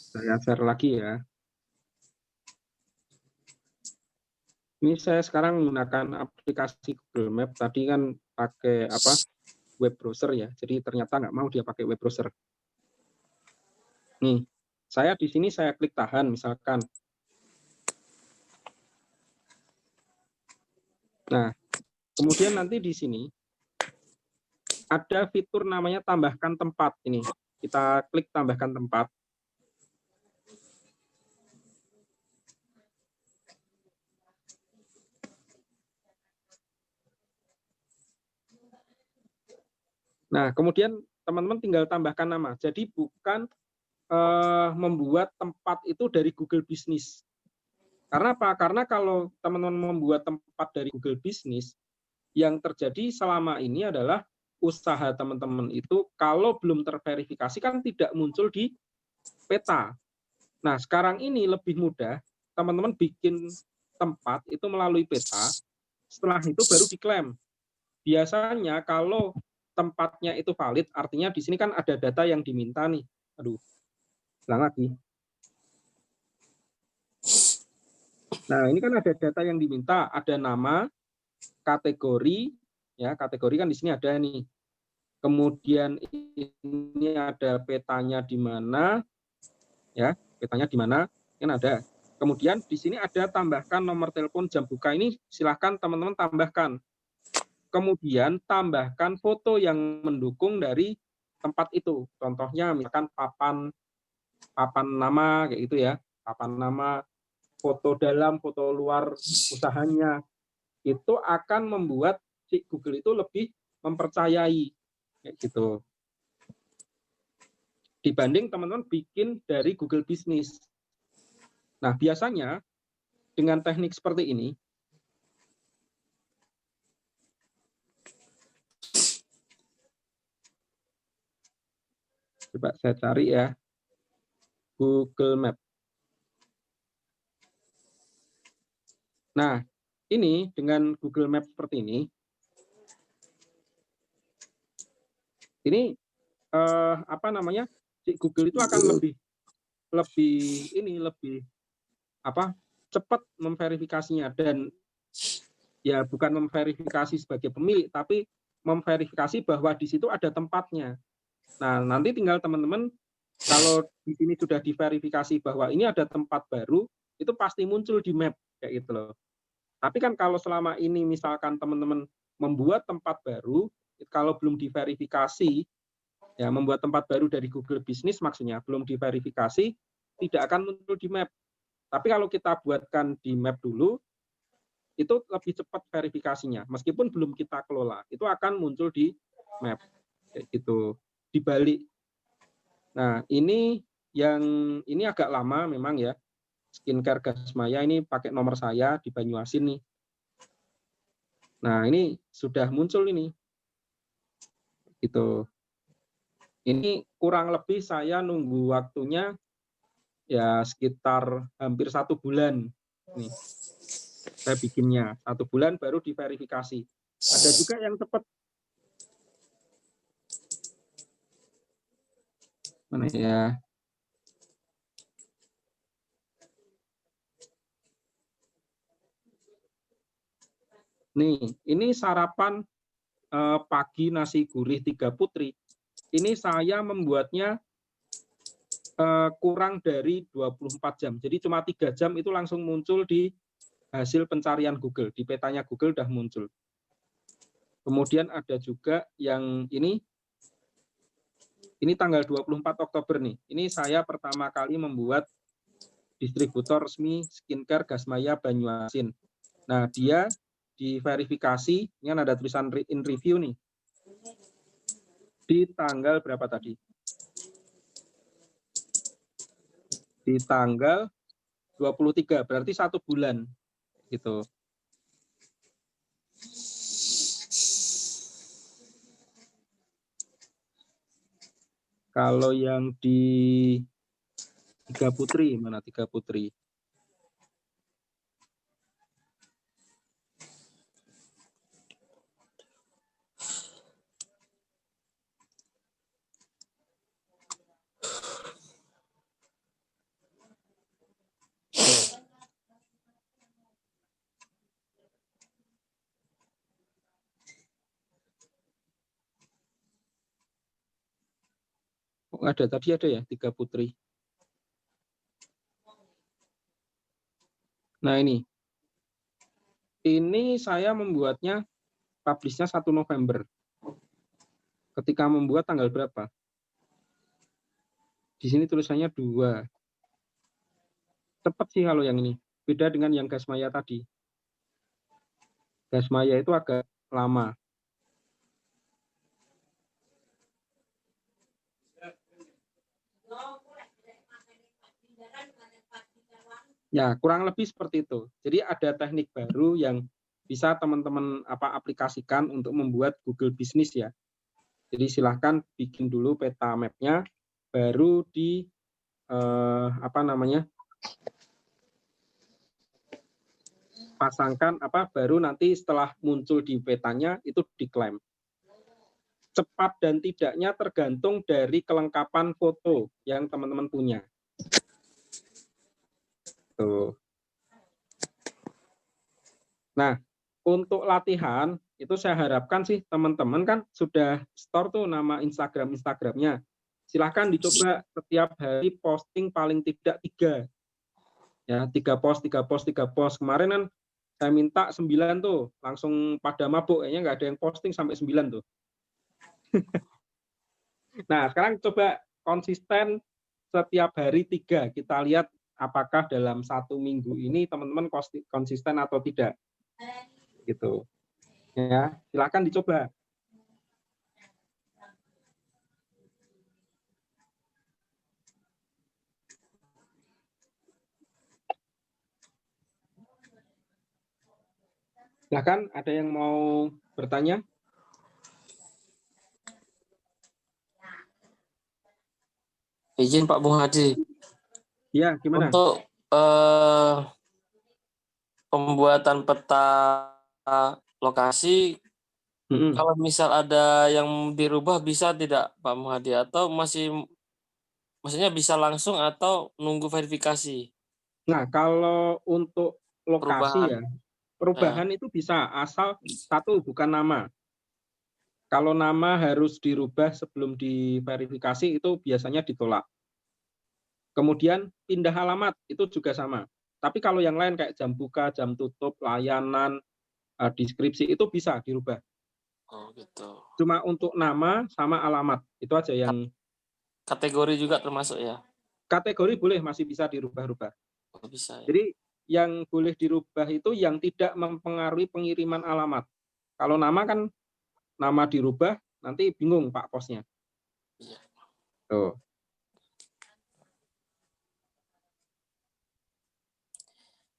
A: Saya share lagi ya. Ini saya sekarang menggunakan aplikasi Google Map. Tadi kan pakai apa? Web browser ya. Jadi ternyata nggak mau dia pakai web browser. Nih, saya di sini saya klik tahan misalkan. Nah, kemudian nanti di sini ada fitur namanya tambahkan tempat ini. Kita klik tambahkan tempat. Nah, kemudian teman-teman tinggal tambahkan nama. Jadi bukan membuat tempat itu dari Google Business. Karena apa? Karena kalau teman-teman membuat tempat dari Google Business, yang terjadi selama ini adalah usaha teman-teman itu kalau belum terverifikasi kan tidak muncul di peta. Nah, sekarang ini lebih mudah, teman-teman bikin tempat itu melalui peta, setelah itu baru diklaim. Biasanya kalau tempatnya itu valid, artinya di sini kan ada data yang diminta nih. Aduh, ulang lagi. Nah, ini kan ada data yang diminta, ada nama, kategori, ya kategori kan di sini ada nih. Kemudian ini ada petanya di mana, ya petanya di mana, kan ada. Kemudian di sini ada tambahkan nomor telepon jam buka ini, silahkan teman-teman tambahkan. Kemudian tambahkan foto yang mendukung dari tempat itu. Contohnya misalkan papan nama kayak gitu ya, papan nama, foto dalam, foto luar usahanya. Itu akan membuat si Google itu lebih mempercayai kayak gitu. Dibanding teman-teman bikin dari Google Business. Nah, biasanya dengan teknik seperti ini, coba saya cari ya, Google Map. Nah, ini dengan Google Map seperti ini apa namanya, si Google itu akan lebih cepat memverifikasinya, dan ya bukan memverifikasi sebagai pemilik, tapi memverifikasi bahwa di situ ada tempatnya. Nah, nanti tinggal teman-teman kalau di sini sudah diverifikasi bahwa ini ada tempat baru, itu pasti muncul di map kayak gitu loh. Tapi kan kalau selama ini misalkan teman-teman membuat tempat baru, kalau belum diverifikasi, ya membuat tempat baru dari Google Business maksudnya belum diverifikasi, tidak akan muncul di map. Tapi kalau kita buatkan di map dulu, itu lebih cepat verifikasinya. Meskipun belum kita kelola, itu akan muncul di map. Kayak gitu. Dibalik. Nah, ini agak lama memang ya. Skincare Gasmaya ini pakai nomor saya di Banyuasin nih. Nah, ini sudah muncul ini. Gitu. Ini kurang lebih saya nunggu waktunya ya sekitar hampir 1 bulan. Nih, saya bikinnya 1 bulan baru diverifikasi. Ada juga yang cepat. Mana ya? Nih, ini sarapan pagi nasi gurih 3 putri. Ini saya membuatnya kurang dari 24 jam. Jadi cuma 3 jam itu langsung muncul di hasil pencarian Google. Di petanya Google udah muncul. Kemudian ada juga yang ini tanggal 24 Oktober nih. Ini saya pertama kali membuat distributor resmi skincare Gasmaya Banyuasin. Nah, dia diverifikasi, ini kan ada tulisan in review nih. Di tanggal berapa tadi? Di tanggal 23, berarti 1 bulan gitu. Kalau yang di 3 Putri, mana 3 Putri? Oh, ada tadi ada ya 3 Putri. Nah, ini saya membuatnya publish-nya 1 November. Ketika membuat tanggal berapa? Di sini tulisannya 2. Cepat sih kalau yang ini. Beda dengan yang Gasmaya tadi. Gasmaya itu agak lama. Ya, kurang lebih seperti itu. Jadi ada teknik baru yang bisa teman-teman aplikasikan untuk membuat Google Business ya. Jadi silahkan bikin dulu peta map-nya, baru di pasangkan baru nanti setelah muncul di petanya itu diklaim. Cepat dan tidaknya tergantung dari kelengkapan foto yang teman-teman punya. Tuh. Nah, untuk latihan itu saya harapkan sih teman-teman kan sudah store tuh nama Instagramnya. Silahkan dicoba setiap hari posting paling tidak 3. Ya, 3 post. Kemarin kan saya minta 9 tuh, langsung pada mabuk, kayaknya nggak ada yang posting sampai 9 tuh. Nah, sekarang coba konsisten setiap hari 3. Kita lihat apakah dalam 1 minggu ini teman-teman konsisten atau tidak. Gitu. Ya, silakan dicoba. Silakan, ada yang mau bertanya?
B: Izin Pak Bung Hadi.
A: Ya, gimana?
B: Untuk pembuatan peta lokasi, kalau misal ada yang dirubah bisa tidak Pak Bung Hadi, atau maksudnya bisa langsung atau nunggu verifikasi?
A: Nah, kalau untuk lokasi perubahan itu bisa, asal 1 bukan nama. Kalau nama harus dirubah sebelum diverifikasi itu biasanya ditolak. Kemudian pindah alamat itu juga sama. Tapi kalau yang lain kayak jam buka, jam tutup, layanan, deskripsi itu bisa dirubah.
B: Oh gitu.
A: Cuma untuk nama sama alamat itu aja yang
B: kategori juga termasuk ya.
A: Kategori boleh masih bisa dirubah-rubah.
B: Oh, bisa ya.
A: Jadi yang boleh dirubah itu yang tidak mempengaruhi pengiriman alamat. Kalau nama kan nama dirubah nanti bingung Pak Posnya.
B: Iya.
A: Tuh.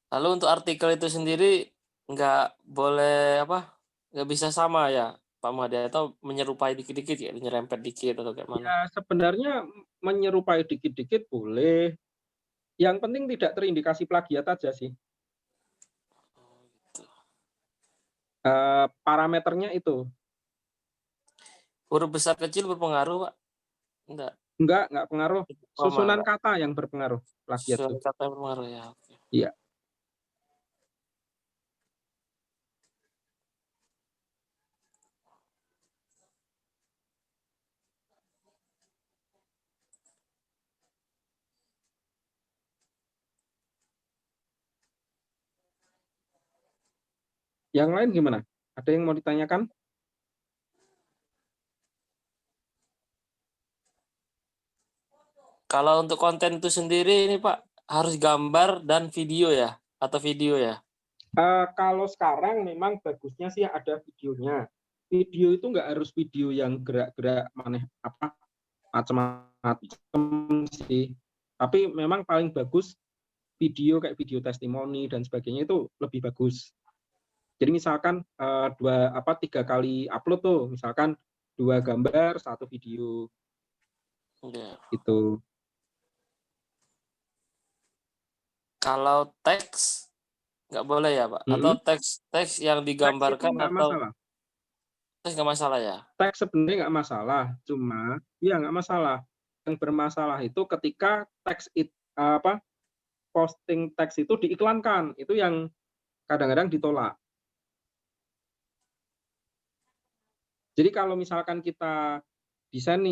B: Lalu untuk artikel itu sendiri nggak boleh nggak bisa sama ya. Pak Muhadi, atau menyerupai dikit-dikit ya, nyerempet dikit atau kayak mana?
A: Ya sebenarnya menyerupai dikit-dikit boleh. Yang penting tidak terindikasi plagiat aja sih.
B: Oh, gitu.
A: Parameternya itu.
B: Huruf besar kecil berpengaruh, Pak?
A: Enggak pengaruh.
B: Oh,
A: Susunan
B: enggak.
A: kata yang berpengaruh plagiat
B: Susunan
A: tuh.
B: kata yang berpengaruh ya. Oke.
A: Iya. Yang lain gimana? Ada yang mau ditanyakan?
B: Kalau untuk konten itu sendiri ini Pak, harus gambar dan video ya? Atau video ya?
A: Kalau sekarang memang bagusnya sih ada videonya. Video itu nggak harus video yang gerak-gerak macam-macam sih. Tapi memang paling bagus video kayak video testimoni dan sebagainya itu lebih bagus. Jadi misalkan 3 kali upload tuh, misalkan 2 gambar 1 video
B: Ya.
A: gitu.
B: Kalau teks nggak boleh ya Pak? Atau teks yang digambarkan
A: nggak
B: atau
A: masalah.
B: teks nggak masalah ya?
A: Teks sebenarnya nggak masalah, cuma ya nggak masalah. Yang bermasalah itu ketika posting teks itu diiklankan, itu yang kadang-kadang ditolak. Jadi kalau misalkan kita desain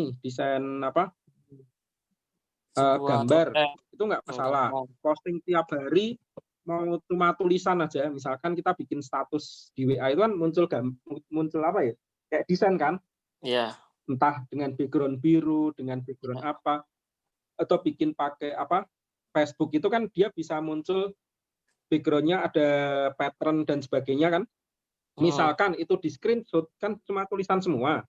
A: gambar, itu nggak masalah. Posting tiap hari mau cuma tulisan aja, misalkan kita bikin status di WA itu kan muncul apa ya? Kayak desain kan?
B: Iya.
A: Entah dengan background biru, dengan background apa, atau bikin pakai Facebook itu kan dia bisa muncul background-nya ada pattern dan sebagainya kan. Misalkan itu di screenshot kan cuma tulisan semua.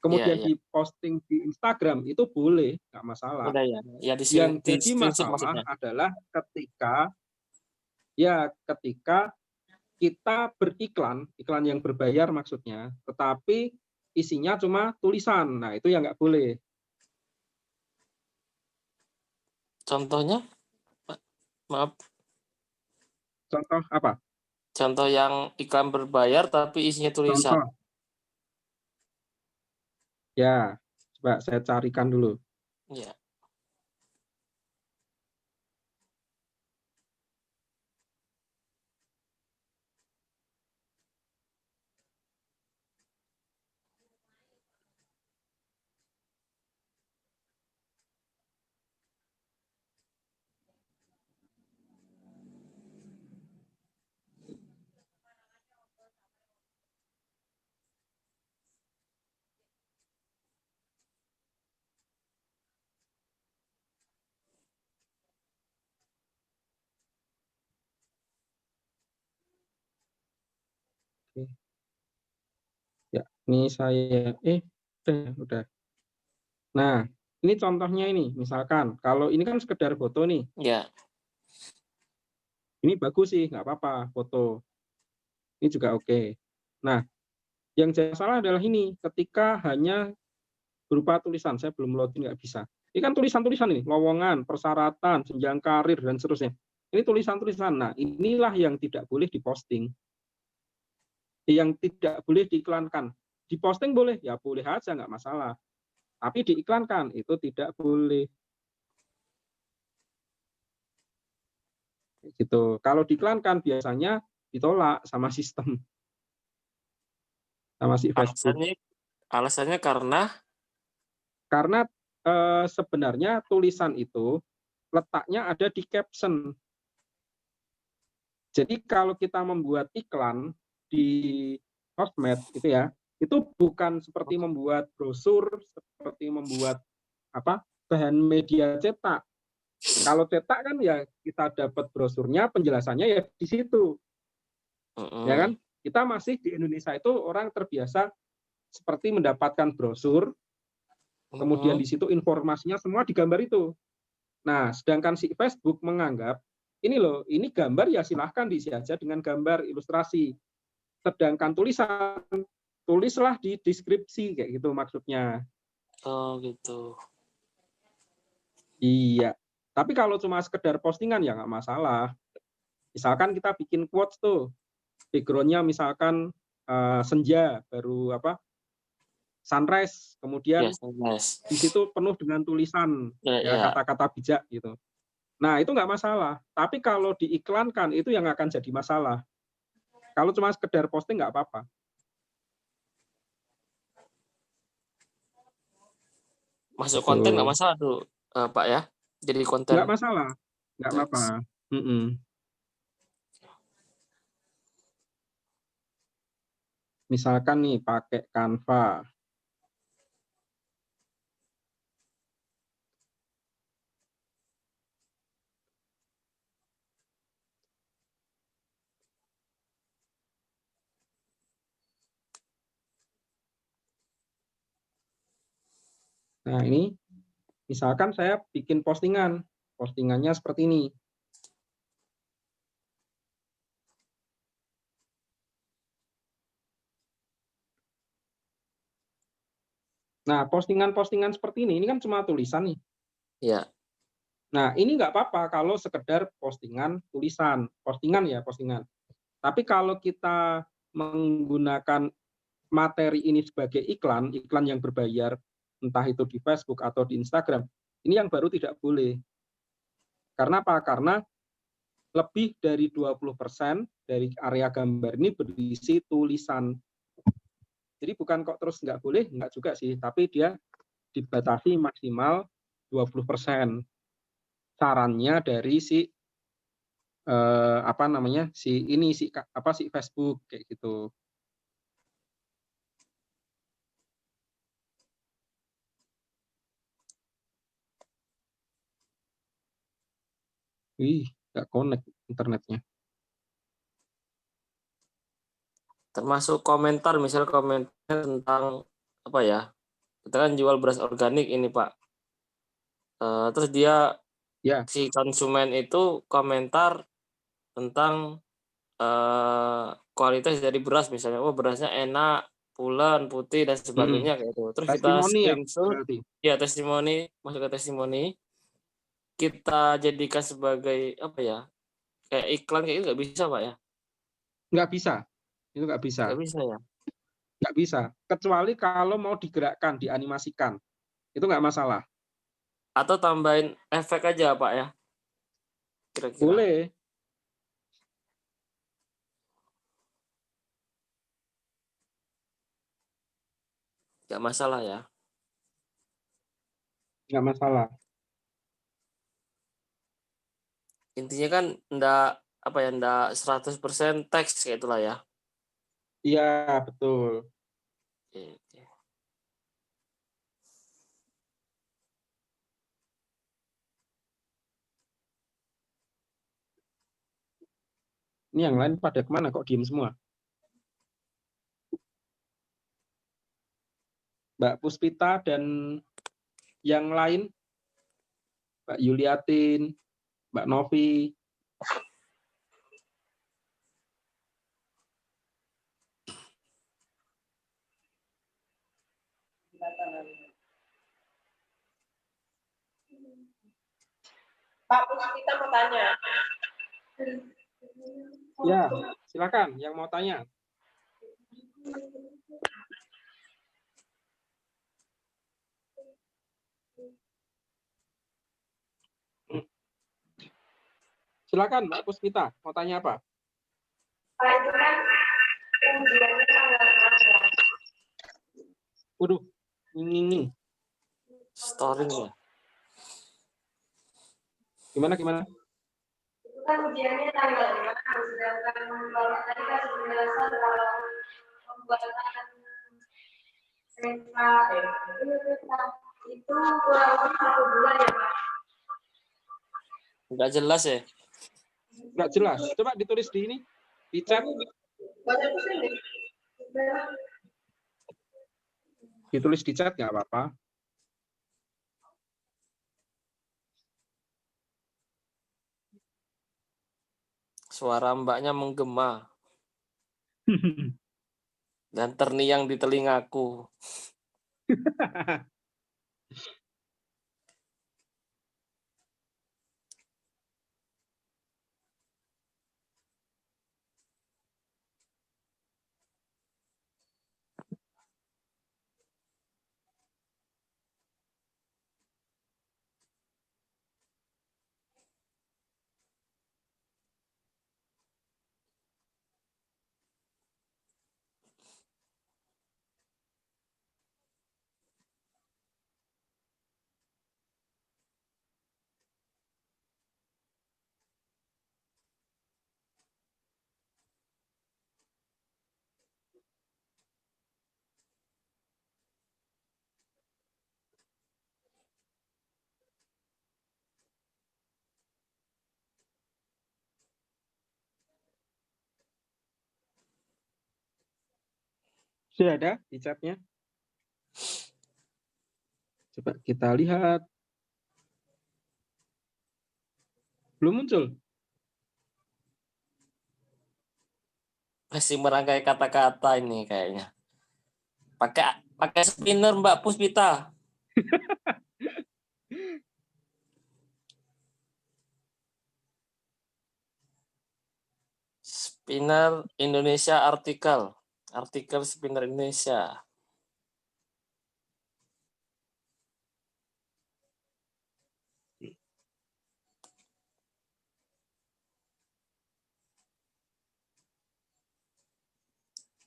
A: Kemudian diposting di Instagram itu boleh, nggak masalah.
B: Udah ya. Ya
A: Yang jadi
B: masalah
A: masalah adalah ketika kita beriklan, iklan yang berbayar maksudnya, tetapi isinya cuma tulisan. Nah, itu yang nggak boleh.
B: Contohnya? Maaf.
A: Contoh apa?
B: Contoh yang iklan berbayar tapi isinya tulisan.
A: Contoh. Ya, coba saya carikan dulu.
B: Ya.
A: Ya, ini saya udah. Nah, ini contohnya ini, misalkan kalau ini kan sekedar foto nih.
B: Ya.
A: Ini bagus sih, nggak apa-apa foto. Ini juga oke. Nah, yang jadi masalah adalah ini, ketika hanya berupa tulisan, saya belum loading nggak bisa. Ini kan tulisan-tulisan ini, lowongan, persyaratan, jenjang karir dan seterusnya. Ini tulisan-tulisan. Nah, inilah yang tidak boleh diposting. Yang tidak boleh diiklankan. Diposting boleh, ya boleh aja, nggak masalah. Tapi diiklankan, itu tidak boleh. Gitu. Kalau diiklankan, biasanya ditolak sama sistem. Sama si Facebook.
B: Alasannya karena
A: sebenarnya tulisan itu letaknya ada di caption. Jadi kalau kita membuat iklan di sosmed gitu ya, itu bukan seperti membuat brosur, seperti membuat bahan media cetak. Kalau cetak kan ya kita dapat brosurnya, penjelasannya ya di situ. Ya kan? Kita masih di Indonesia itu orang terbiasa seperti mendapatkan brosur, kemudian di situ informasinya semua digambar itu. Nah, sedangkan si Facebook menganggap ini gambar ya silahkan diisi aja dengan gambar ilustrasi. Sedangkan tulisan tulislah di deskripsi kayak gitu maksudnya.
B: Oh gitu.
A: Iya. Tapi kalau cuma sekedar postingan ya nggak masalah. Misalkan kita bikin quotes tuh, background-nya misalkan senja, baru sunrise, kemudian
B: Yes, nice.
A: di situ penuh dengan tulisan,
B: Ya,
A: ya
B: ya.
A: kata-kata bijak gitu. Nah itu nggak masalah. Tapi kalau diiklankan itu yang akan jadi masalah. Kalau cuma sekedar posting nggak apa-apa.
B: Masuk konten nggak
A: Tuh.
B: masalah tuh, Pak ya. Jadi konten.
A: Nggak masalah, nggak apa-apa. Misalkan nih pakai Canva. Nah ini, misalkan saya bikin postingan. Postingannya seperti ini. Nah, postingan-postingan seperti ini kan cuma tulisan nih.
B: Ya.
A: Nah, ini nggak apa-apa kalau sekedar postingan tulisan. Postingan ya, postingan. Tapi kalau kita menggunakan materi ini sebagai iklan, iklan yang berbayar, entah itu di Facebook atau di Instagram, ini yang baru tidak boleh. Karena apa? Karena lebih dari 20% dari area gambar ini berisi tulisan. Jadi bukan kok terus nggak boleh, nggak juga sih, tapi dia dibatasi maksimal 20%. Sarannya dari si si Facebook kayak gitu. Wih, nggak connect internetnya.
B: Termasuk komentar, misal komentar tentang apa ya? Kita kan jual beras organik ini Pak. Terus dia
A: Ya,
B: si konsumen itu komentar tentang kualitas dari beras, misalnya, oh berasnya enak, pulen, putih dan sebagainya kayak itu. Terus kita
A: testimoni ya
B: screenshot,
A: berarti.
B: ya testimoni, masuk ke testimoni, kita jadikan sebagai apa ya? Kayak iklan kayak itu nggak bisa Pak ya?
A: Nggak bisa, itu nggak bisa.
B: Nggak bisa ya?
A: Nggak bisa, kecuali kalau mau digerakkan, dianimasikan. Itu nggak masalah.
B: Atau tambahin efek aja Pak ya? Kira-kira.
A: Boleh.
B: Nggak masalah ya?
A: Nggak masalah.
B: Intinya kan ndak 100% teks kayak itulah ya.
A: Iya, betul.
B: Oke.
A: Ini yang lain pada kemana kok diem semua? Mbak Puspita dan yang lain, Mbak Yuliatin, Mbak Novi.
E: Pak Puspita mau tanya.
A: Ya, silakan yang mau tanya. Silakan Mbak Puspita, mau tanya apa?
E: Pak itu kan ujiannya tanggal berapa?
A: Waduh, nging.
B: Storing ya.
A: Gimana?
E: Itu kan ujiannya tanggal 5, sedangkan kalau tadi kasih penjelasan kalau pembuatan kereta itu kurang lebih 1 bulan ya Pak?
B: Nggak jelas ya?
A: Nggak jelas. Coba ditulis di ini, di chat.
E: Banyak tuh sih.
A: Ditulis di chat nggak apa-apa.
B: Suara mbaknya menggema. dan terngiang di telingaku.
A: Sudah ada di chatnya? Coba kita lihat. Belum muncul?
B: Masih merangkai kata-kata ini kayaknya. Pakai spinner Mbak Puspita. Spinner Indonesia artikel Spinner Indonesia.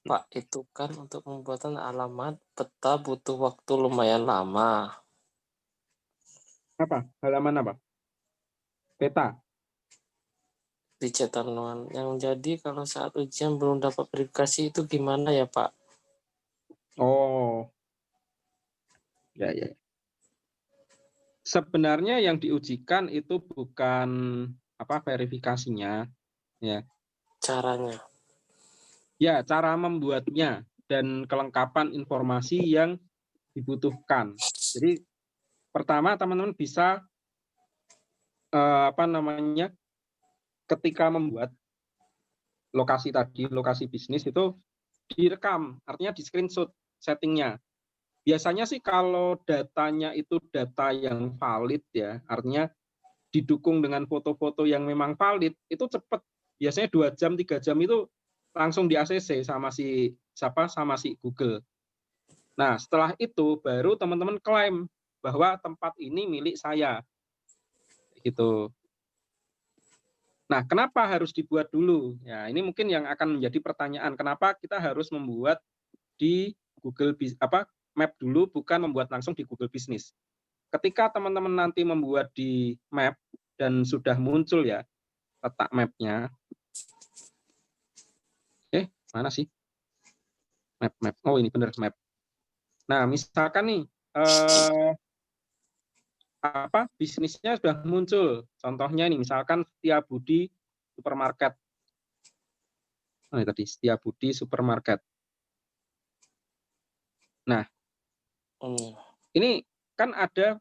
B: Pak, itu kan untuk pembuatan alamat peta butuh waktu lumayan lama.
A: Apa? Halaman apa? Peta.
B: Dicetak yang jadi kalau saat ujian belum dapat verifikasi itu gimana ya Pak?
A: Oh. Ya. Sebenarnya yang diujikan itu bukan verifikasinya, ya.
B: Caranya.
A: Ya, cara membuatnya dan kelengkapan informasi yang dibutuhkan. Jadi pertama teman-teman bisa ketika membuat lokasi bisnis itu direkam, artinya di screenshot settingnya. Biasanya sih kalau datanya itu data yang valid ya, artinya didukung dengan foto-foto yang memang valid, itu cepat. Biasanya 2 jam, 3 jam itu langsung di ACC sama si Google. Nah, setelah itu baru teman-teman klaim bahwa tempat ini milik saya. Gitu. Nah, kenapa harus dibuat dulu? Ya, ini mungkin yang akan menjadi pertanyaan. Kenapa kita harus membuat di Google Map dulu, bukan membuat langsung di Google Business? Ketika teman-teman nanti membuat di Map dan sudah muncul ya letak mapnya. Mana sih? Map. Oh, ini benar map. Nah, misalkan nih bisnisnya sudah muncul. Contohnya ini misalkan Setiabudi Supermarket. Ini tadi Setiabudi Supermarket. Nah, ini kan ada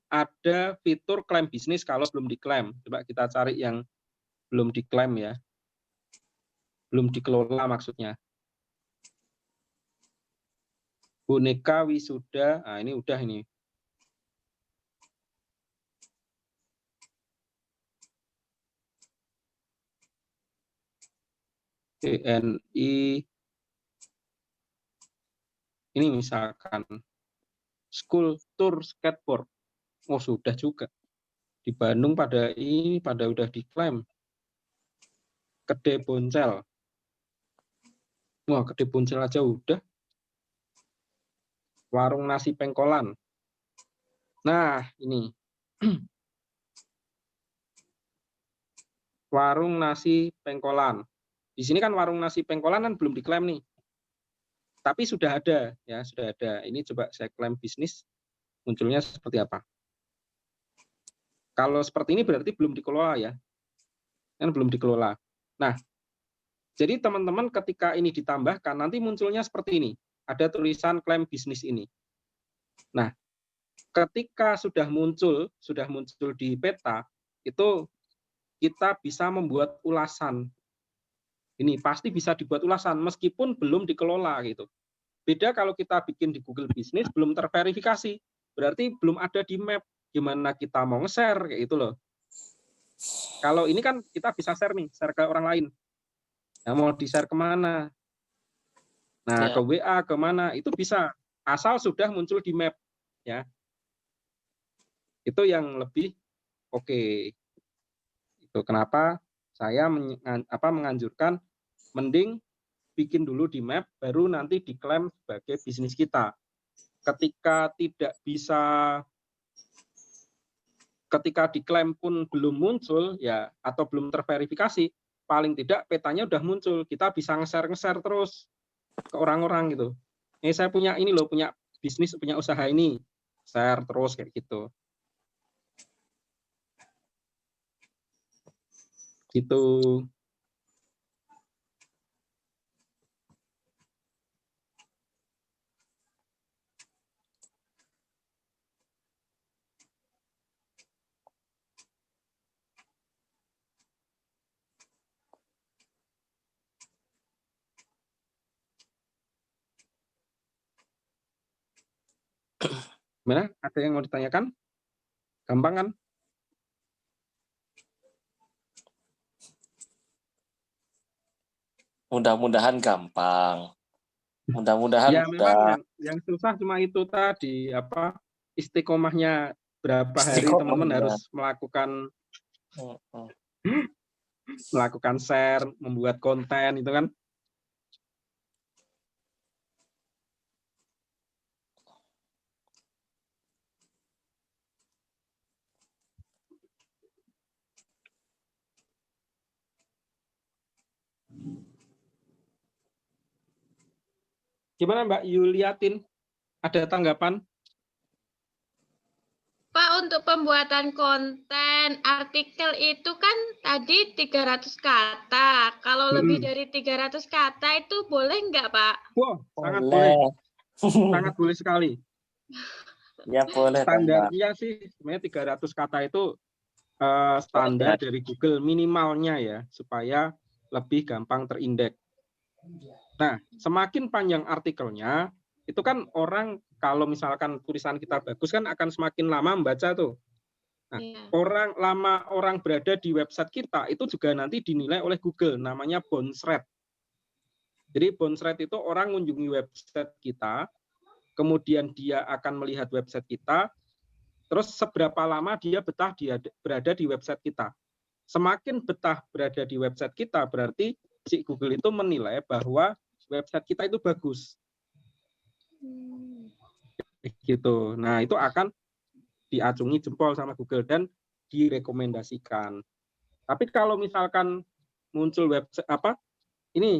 A: ada fitur klaim bisnis kalau belum diklaim. Coba kita cari yang belum diklaim ya. Belum dikelola maksudnya. Boneka Wisuda. Nah, ini udah ini. BNI. Ini misalkan Skulptur Skateboard. Oh, sudah juga. Di Bandung pada udah diklaim. Kedai Boncel. Wah, Kedai Boncel aja udah. Warung Nasi Pengkolan. Nah, ini. Warung Nasi Pengkolan. Di sini kan warung nasi Pengkolan kan belum diklaim nih. Tapi sudah ada, ya, sudah ada. Ini coba saya klaim bisnis, munculnya seperti apa. Kalau seperti ini berarti belum dikelola ya. Kan belum dikelola. Nah, jadi teman-teman ketika ini ditambahkan, nanti munculnya seperti ini. Ada tulisan klaim bisnis ini. Nah, ketika sudah muncul di peta, itu kita bisa membuat ulasan. Ini pasti bisa dibuat ulasan meskipun belum dikelola gitu. Beda kalau kita bikin di Google Business belum terverifikasi, berarti belum ada di map gimana kita mau nge-share kayak gitu loh. Kalau ini kan kita bisa share nih, share ke orang lain. Nah, mau di-share kemana? Nah,
B: Ya.
A: ke WA, kemana? Itu bisa, asal sudah muncul di map. Ya. Itu yang lebih oke. Itu kenapa saya menganjurkan mending bikin dulu di map, baru nanti diklaim sebagai bisnis kita. Ketika tidak bisa, ketika diklaim pun belum muncul, ya atau belum terverifikasi, paling tidak petanya udah muncul. Kita bisa nge-share terus ke orang-orang gitu. Saya punya ini loh, punya bisnis, punya usaha ini, share terus kayak gitu. Gitu. Gimana? Ada yang mau ditanyakan? Gampang kan?
B: Mudah-mudahan gampang. Mudah-mudahan
A: Ya memang
B: mudah.
A: yang susah cuma itu tadi, apa, istiqomahnya berapa hari
B: Istiqomah,
A: teman-teman
B: ya.
A: harus melakukan share, membuat konten itu kan. Gimana Mbak Yuliatin? Ada tanggapan?
C: Pak, untuk pembuatan konten artikel itu kan tadi 300 kata. Kalau lebih dari 300 kata itu boleh nggak, Pak?
A: Wow, sangat boleh.
B: Boleh.
A: Sangat boleh sekali.
B: Ya boleh.
A: Standarnya sih sebenarnya 300 kata itu standar dari Google minimalnya ya, supaya lebih gampang terindeks. Nah, semakin panjang artikelnya, itu kan orang kalau misalkan tulisan kita bagus kan akan semakin lama membaca tuh. Nah, orang berada di website kita itu juga nanti dinilai oleh Google, namanya bounce rate. Jadi bounce rate itu orang mengunjungi website kita, kemudian dia akan melihat website kita, terus seberapa lama dia berada di website kita. Semakin betah berada di website kita, berarti si Google itu menilai bahwa website kita itu bagus. Gitu. Nah, itu akan diacungi jempol sama Google dan direkomendasikan. Tapi kalau misalkan muncul website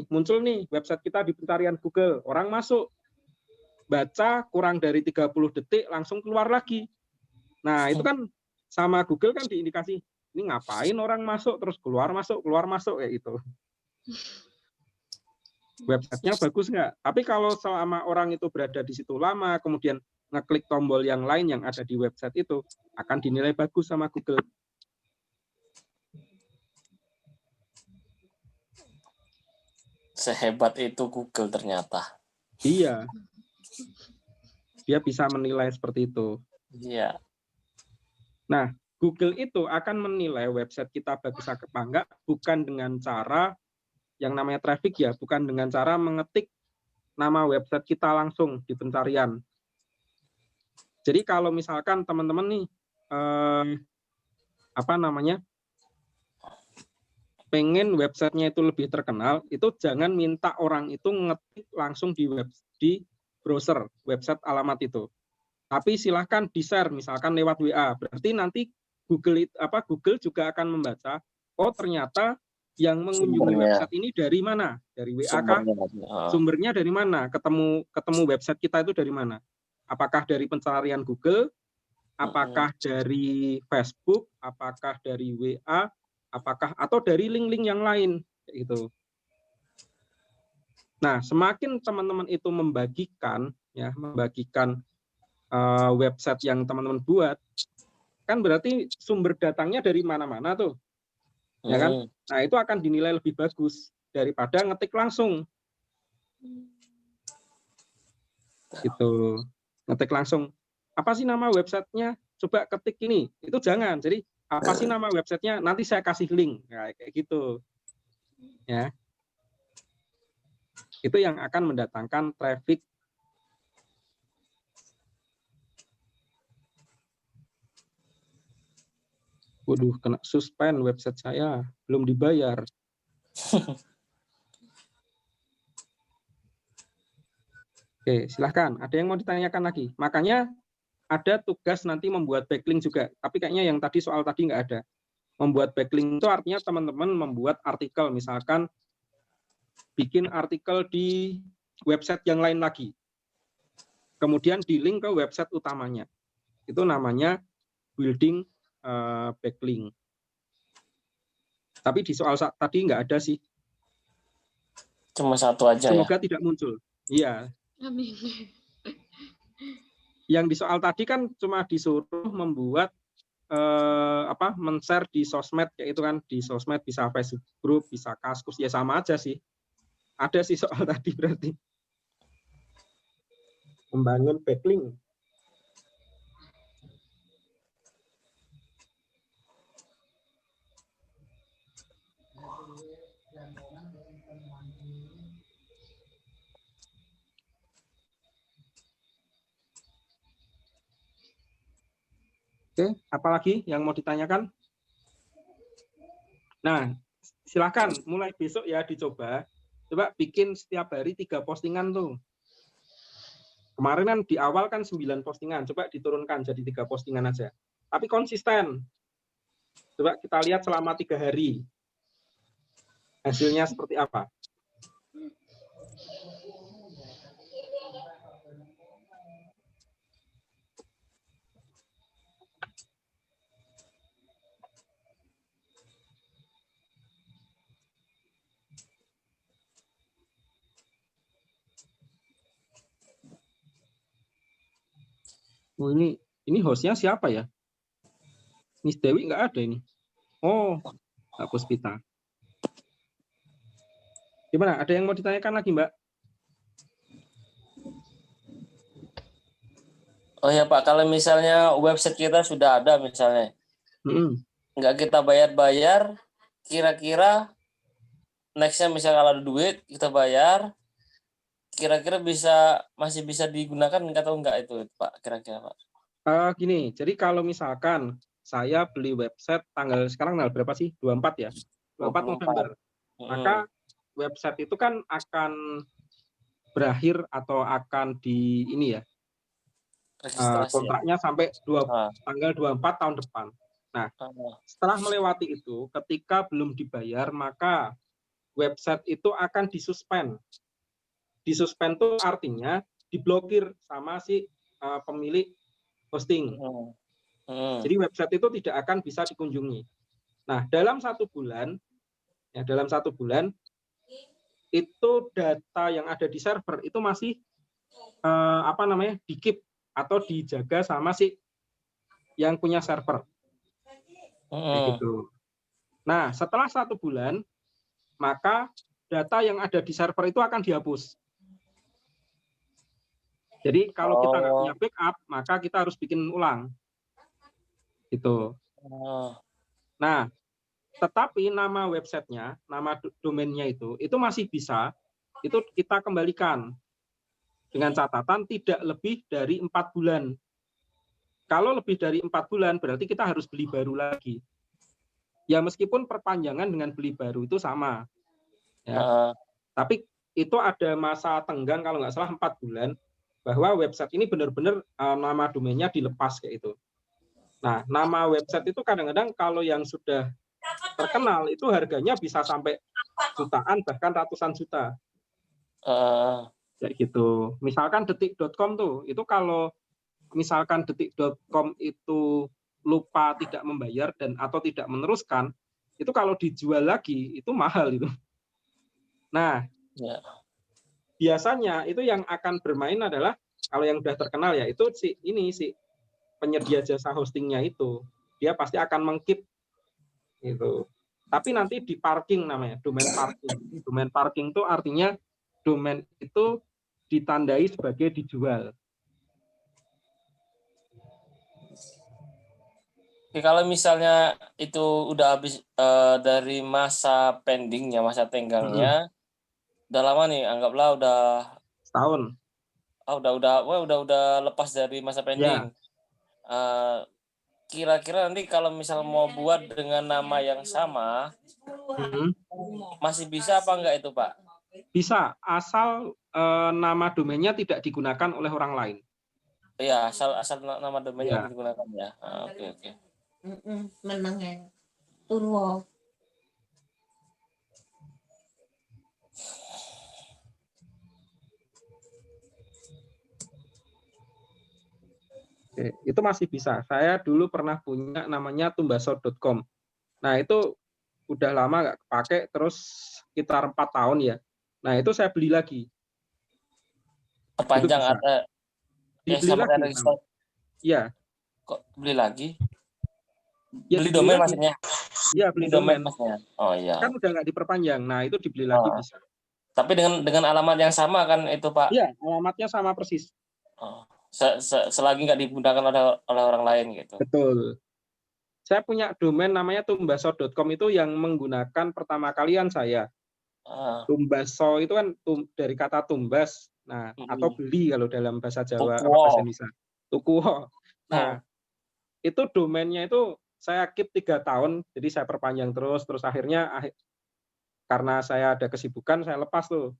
A: muncul nih website kita di pencarian Google, orang masuk, baca kurang dari 30 detik langsung keluar lagi. Nah, itu kan sama Google kan diindikasi, ini ngapain orang masuk terus keluar masuk kayak gitu. Websitenya bagus nggak? Tapi kalau selama orang itu berada di situ lama, kemudian ngeklik tombol yang lain yang ada di website itu, akan dinilai bagus sama Google.
B: Sehebat itu Google ternyata.
A: Iya. Dia bisa menilai seperti itu.
B: Iya.
A: Nah, Google itu akan menilai website kita bagus apa enggak, bukan dengan cara yang namanya traffic ya, bukan dengan cara mengetik nama website kita langsung di pencarian. Jadi kalau misalkan teman-teman nih pengen websitenya itu lebih terkenal, itu jangan minta orang itu ngetik langsung di browser website alamat itu. Tapi silahkan di-share misalkan lewat WA. Berarti nanti Google juga akan membaca, oh ternyata yang mengunjungi website ini dari mana? Dari WA kah? Sumbernya dari mana? Ketemu website kita itu dari mana? Apakah dari pencarian Google? Apakah dari Facebook? Apakah dari WA? Atau dari link-link yang lain? Gitu. Nah, semakin teman-teman itu membagikan website yang teman-teman buat, kan berarti sumber datangnya dari mana-mana tuh, ya kan? Nah, itu akan dinilai lebih bagus daripada ngetik langsung. Gitu. Ngetik langsung. Apa sih nama websitenya? Coba ketik ini. Itu jangan. Jadi apa sih nama websitenya? Nanti saya kasih link. Nah, kayak gitu. Ya. Itu yang akan mendatangkan traffic. Waduh, kena suspend website saya. Belum dibayar. Oke, silahkan. Ada yang mau ditanyakan lagi? Makanya ada tugas nanti membuat backlink juga. Tapi kayaknya yang tadi soal tadi nggak ada. Membuat backlink itu artinya teman-teman membuat artikel. Misalkan bikin artikel di website yang lain lagi. Kemudian di link ke website utamanya. Itu namanya building backlink. Tapi di soal tadi nggak ada sih.
B: Cuma satu aja.
A: Semoga tidak muncul. Iya.
C: Amin.
A: Yang di soal tadi kan cuma disuruh membuat men-share di sosmed, kayak itu kan, di sosmed bisa Facebook group, bisa Kaskus, ya sama aja sih. Ada sih soal tadi berarti. Membangun backlink. Oke, apalagi yang mau ditanyakan? Nah, silakan mulai besok ya dicoba. Coba bikin setiap hari 3 postingan tuh. Kemarin kan di awal kan 9 postingan, coba diturunkan jadi 3 postingan aja. Tapi konsisten. Coba kita lihat selama 3 hari. Hasilnya seperti apa? Oh, ini hostnya siapa ya? Miss Dewi nggak ada ini. Oh, Mbak Puspita. Gimana? Ada yang mau ditanyakan lagi, Mbak?
B: Oh ya Pak, kalau misalnya website kita sudah ada misalnya, nggak kita bayar-bayar, kira-kira nextnya misalnya kalau ada duit kita bayar, kira-kira masih bisa digunakan atau enggak itu Pak, kira-kira Pak?
A: Gini, jadi kalau misalkan saya beli website sekarang tanggal berapa sih? 24 ya? 24 November. Maka website itu kan akan berakhir atau akan di ini ya, kontraknya sampai tanggal 24 tahun depan. Nah, setelah melewati itu, ketika belum dibayar, maka website itu akan disuspend. Disuspend itu artinya diblokir sama si pemilik hosting. Jadi website itu tidak akan bisa dikunjungi. Nah, dalam 1 bulan, itu data yang ada di server itu masih di-keep atau dijaga sama si yang punya server. Gitu. Nah, setelah 1 bulan, maka data yang ada di server itu akan dihapus. Jadi kalau kita nggak punya backup, maka kita harus bikin ulang. Gitu. Nah, tetapi nama websitenya, nama domainnya itu masih bisa, itu kita kembalikan. Dengan catatan tidak lebih dari 4 bulan. Kalau lebih dari 4 bulan, berarti kita harus beli baru lagi. Ya meskipun perpanjangan dengan beli baru itu sama. Ya. Tapi itu ada masa tenggang kalau nggak salah 4 bulan, bahwa website ini benar-benar nama domainnya dilepas kayak itu. Nah, nama website itu kadang-kadang kalau yang sudah terkenal itu harganya bisa sampai jutaan bahkan ratusan juta. Kayak gitu. Misalkan detik.com tuh, itu kalau misalkan detik.com itu lupa tidak membayar dan atau tidak meneruskan, itu kalau dijual lagi itu mahal itu. Nah, biasanya itu yang akan bermain adalah kalau yang sudah terkenal ya itu si penyedia jasa hostingnya itu dia pasti akan meng-keep gitu. Tapi nanti di parking namanya, domain parking. Domain parking itu artinya domain itu ditandai sebagai dijual.
B: Oke, kalau misalnya itu udah habis dari masa pendingnya, masa tenggangnya, udah lama nih, anggaplah udah
A: Setahun.
B: udah lepas dari masa pending.
A: Ya.
B: Kira-kira nanti kalau misal mau buat dengan nama yang sama, masih bisa apa enggak itu, Pak?
A: Bisa, asal nama domainnya tidak digunakan oleh orang lain.
B: Iya, asal nama domainnya
A: Ya.
B: digunakan ya. Oke.
D: Menang ya. Turwo.
A: Oke, itu masih bisa. Saya dulu pernah punya namanya tumbaso.com. Nah, itu udah lama nggak kepake, terus sekitar 4 tahun ya. Nah, itu saya beli lagi.
B: Panjang ada
A: dibeli lagi. Iya.
B: Kok beli lagi?
A: Ya,
B: beli domain
A: lagi.
B: maksudnya?
A: Iya, beli domain.
B: Maksudnya. Oh iya.
A: Kan udah nggak diperpanjang. Nah, itu dibeli lagi bisa.
B: Tapi dengan alamat yang sama kan itu, Pak?
A: Iya, alamatnya sama persis.
B: Oh. Selagi nggak digunakan oleh orang lain gitu.
A: Betul. Saya punya domain namanya tumbaso.com itu yang menggunakan pertama kalian saya. Tumbaso itu kan dari kata tumbas. Nah, atau beli kalau dalam bahasa Jawa atau bahasa Indonesia. Tukuo. Nah, itu domainnya itu saya keep 3 tahun, jadi saya perpanjang terus akhirnya karena saya ada kesibukan saya lepas tuh.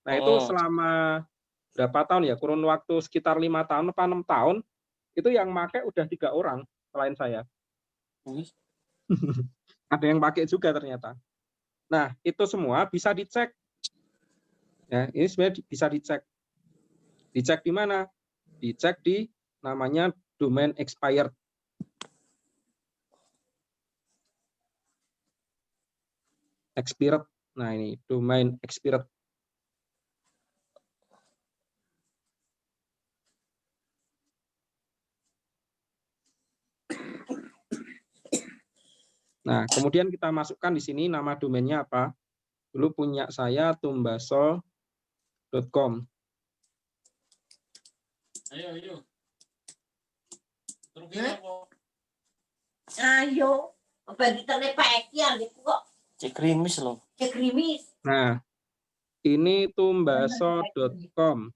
A: Nah, itu selama berapa tahun ya? Kurun waktu sekitar 5 tahun apa 6 tahun itu yang pakai udah 3 orang selain saya. Ada yang pakai juga ternyata. Nah, itu semua bisa dicek. Ya, ini sebenarnya bisa dicek. Dicek di mana? Dicek di namanya domain expired. Expired. Nah, ini domain expired. Nah, kemudian kita masukkan di sini nama domainnya apa. Dulu punya saya tumbaso.com.
B: Ayo.
D: Ayo. Apa kita lepek ya gitu kok.
B: Cek krimis loh.
D: Cek krimis.
A: Nah, ini tumbaso.com.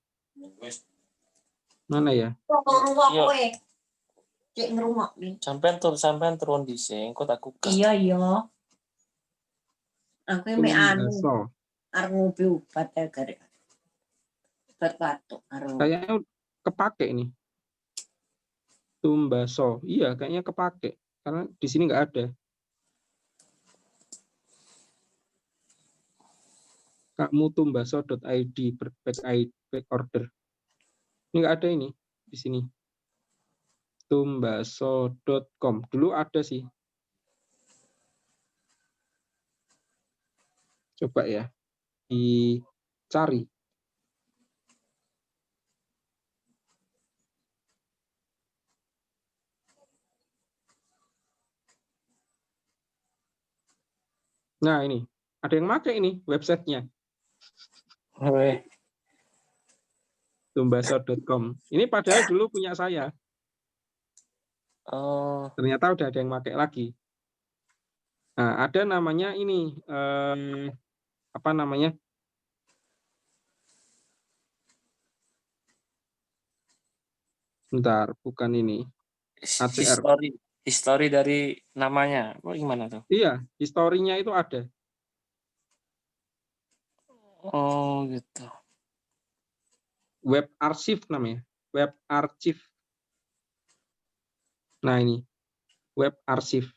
A: Mana ya?
D: Cek ngerungok nih.
B: Sampean turun di sini, kok aku ke.
D: Iya. Aku yang anu. Arep ngopi obat ya gare. Obat batuk arep.
A: Kayaknya kepake ini. Tumbaso. Iya, kayaknya kepake. Karena di sini nggak ada. Kamu tumbaso.id back order. Ini nggak ada ini di sini. Tumbaso.com. Dulu ada sih. Coba ya. Dicari. Nah, ini. Ada yang pakai ini websitenya. Tumbaso.com. Ini padahal dulu punya saya. Ternyata udah ada yang pakai lagi. Nah, ada namanya ini. Apa namanya? Bentar, bukan ini. ACR.
B: History dari namanya. Oh, gimana tuh?
A: Iya, historinya itu ada.
B: Oh, gitu.
A: Web archive namanya. Web archive. Nah, ini. Web archive.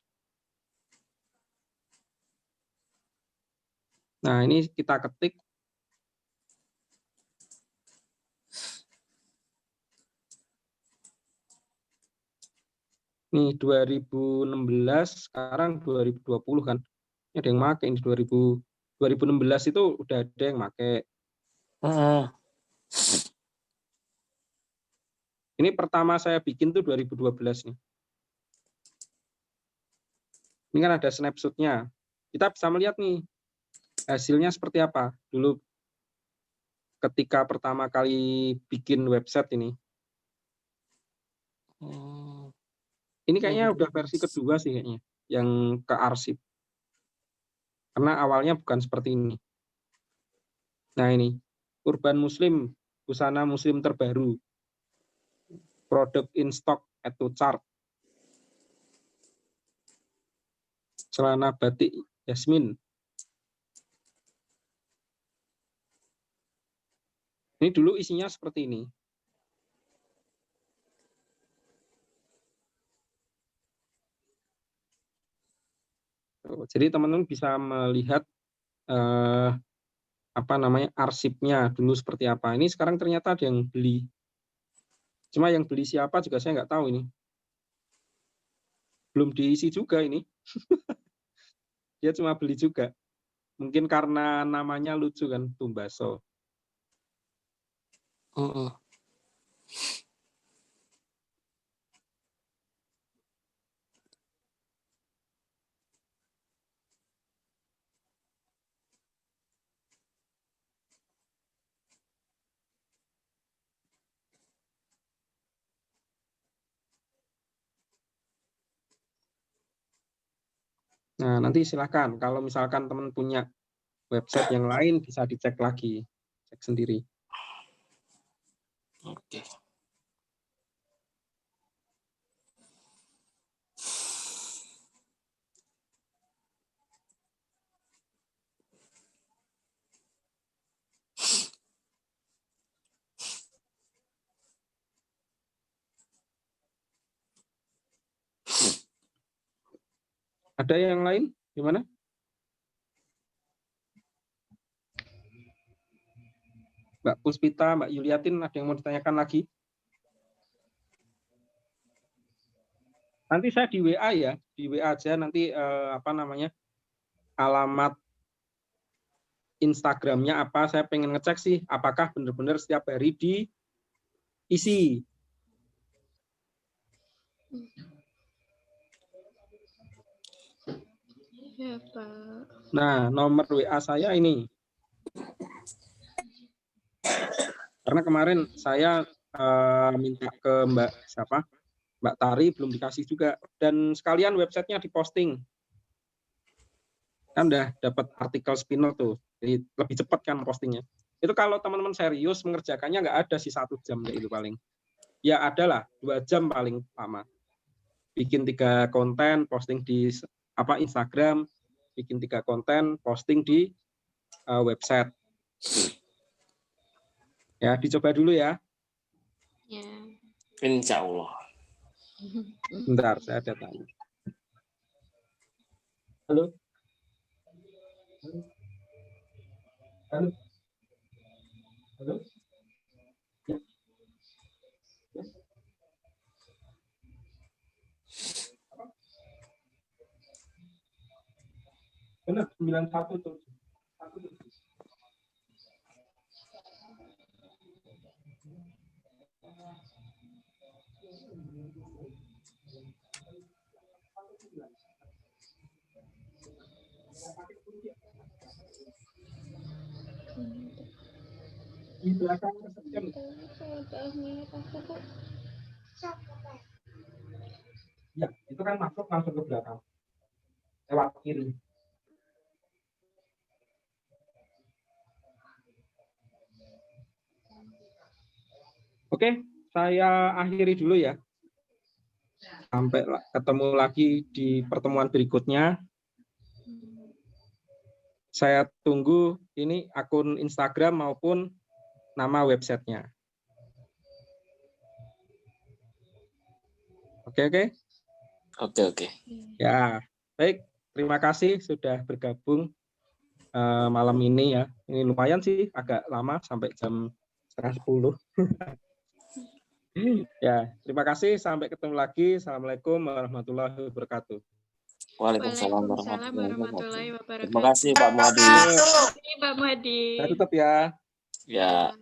A: Nah, ini kita ketik. Nih 2016, sekarang 2020 kan. Ini ada yang pakai ini 2016 itu udah ada yang pakai. Ini pertama saya bikin tuh 2012 nih. Ini kan ada snapshotnya. kita bisa melihat nih hasilnya seperti apa. Dulu ketika pertama kali bikin website ini. Ini kayaknya udah versi kedua sih kayaknya, yang ke arsip. Karena awalnya bukan seperti ini. Nah ini, Urban Muslim, busana muslim terbaru. Produk in stock add to chart. Celana batik Yasmin. Ini dulu isinya seperti ini. Jadi teman-teman bisa melihat apa namanya arsipnya dulu seperti apa. Ini sekarang ternyata ada yang beli. Cuma yang beli siapa juga saya nggak tahu ini. Belum diisi juga ini. Dia cuma beli juga. Mungkin karena namanya lucu kan, Tumbaso. Nah, nanti silakan kalau misalkan teman punya website yang lain bisa dicek lagi, cek sendiri.
B: Oke.
A: Ada yang lain? Gimana? Mbak Puspita, Mbak Yuliatin, ada yang mau ditanyakan lagi? Nanti saya di WA ya, di WA aja nanti apa namanya alamat Instagramnya apa. Saya pengen ngecek sih, apakah benar-benar setiap hari diisi.
C: Ya, Pak.
A: Nah, nomor WA saya ini. Karena kemarin saya minta ke Mbak siapa? Mbak Tari belum dikasih juga. Dan sekalian websitenya diposting. Kan udah dapat artikel spinner tuh. Jadi lebih cepat kan postingnya. Itu kalau teman-teman serius mengerjakannya nggak ada sih 1 jam kayak itu paling. Ya adalah 2 jam paling lama. Bikin 3 konten, posting di apa Instagram, bikin 3 konten, posting di website. Ya, dicoba dulu ya.
C: Ya.
B: Insya Allah.
A: Bentar, saya ada tanya. Halo? Halo? Halo? Ya. Ya. Benar, 91 tuh. Di belakang reception. Ya, itu kan masuk langsung ke belakang. Lewat kiri. Oke, saya akhiri dulu ya. Sampai ketemu lagi di pertemuan berikutnya. Saya tunggu ini akun Instagram maupun nama websitenya. Oke.
B: Oke.
A: Ya, baik. Terima kasih sudah bergabung malam ini ya. Ini lumayan sih, agak lama sampai jam 9:30. Ya, terima kasih. Sampai ketemu lagi. Assalamualaikum warahmatullahi wabarakatuh.
B: Waalaikumsalam
C: warahmatullahi wabarakatuh.
B: Terima kasih Pak Muhadi.
C: Terima kasih Pak Muhadi.
A: Saya tutup ya.
B: Ya.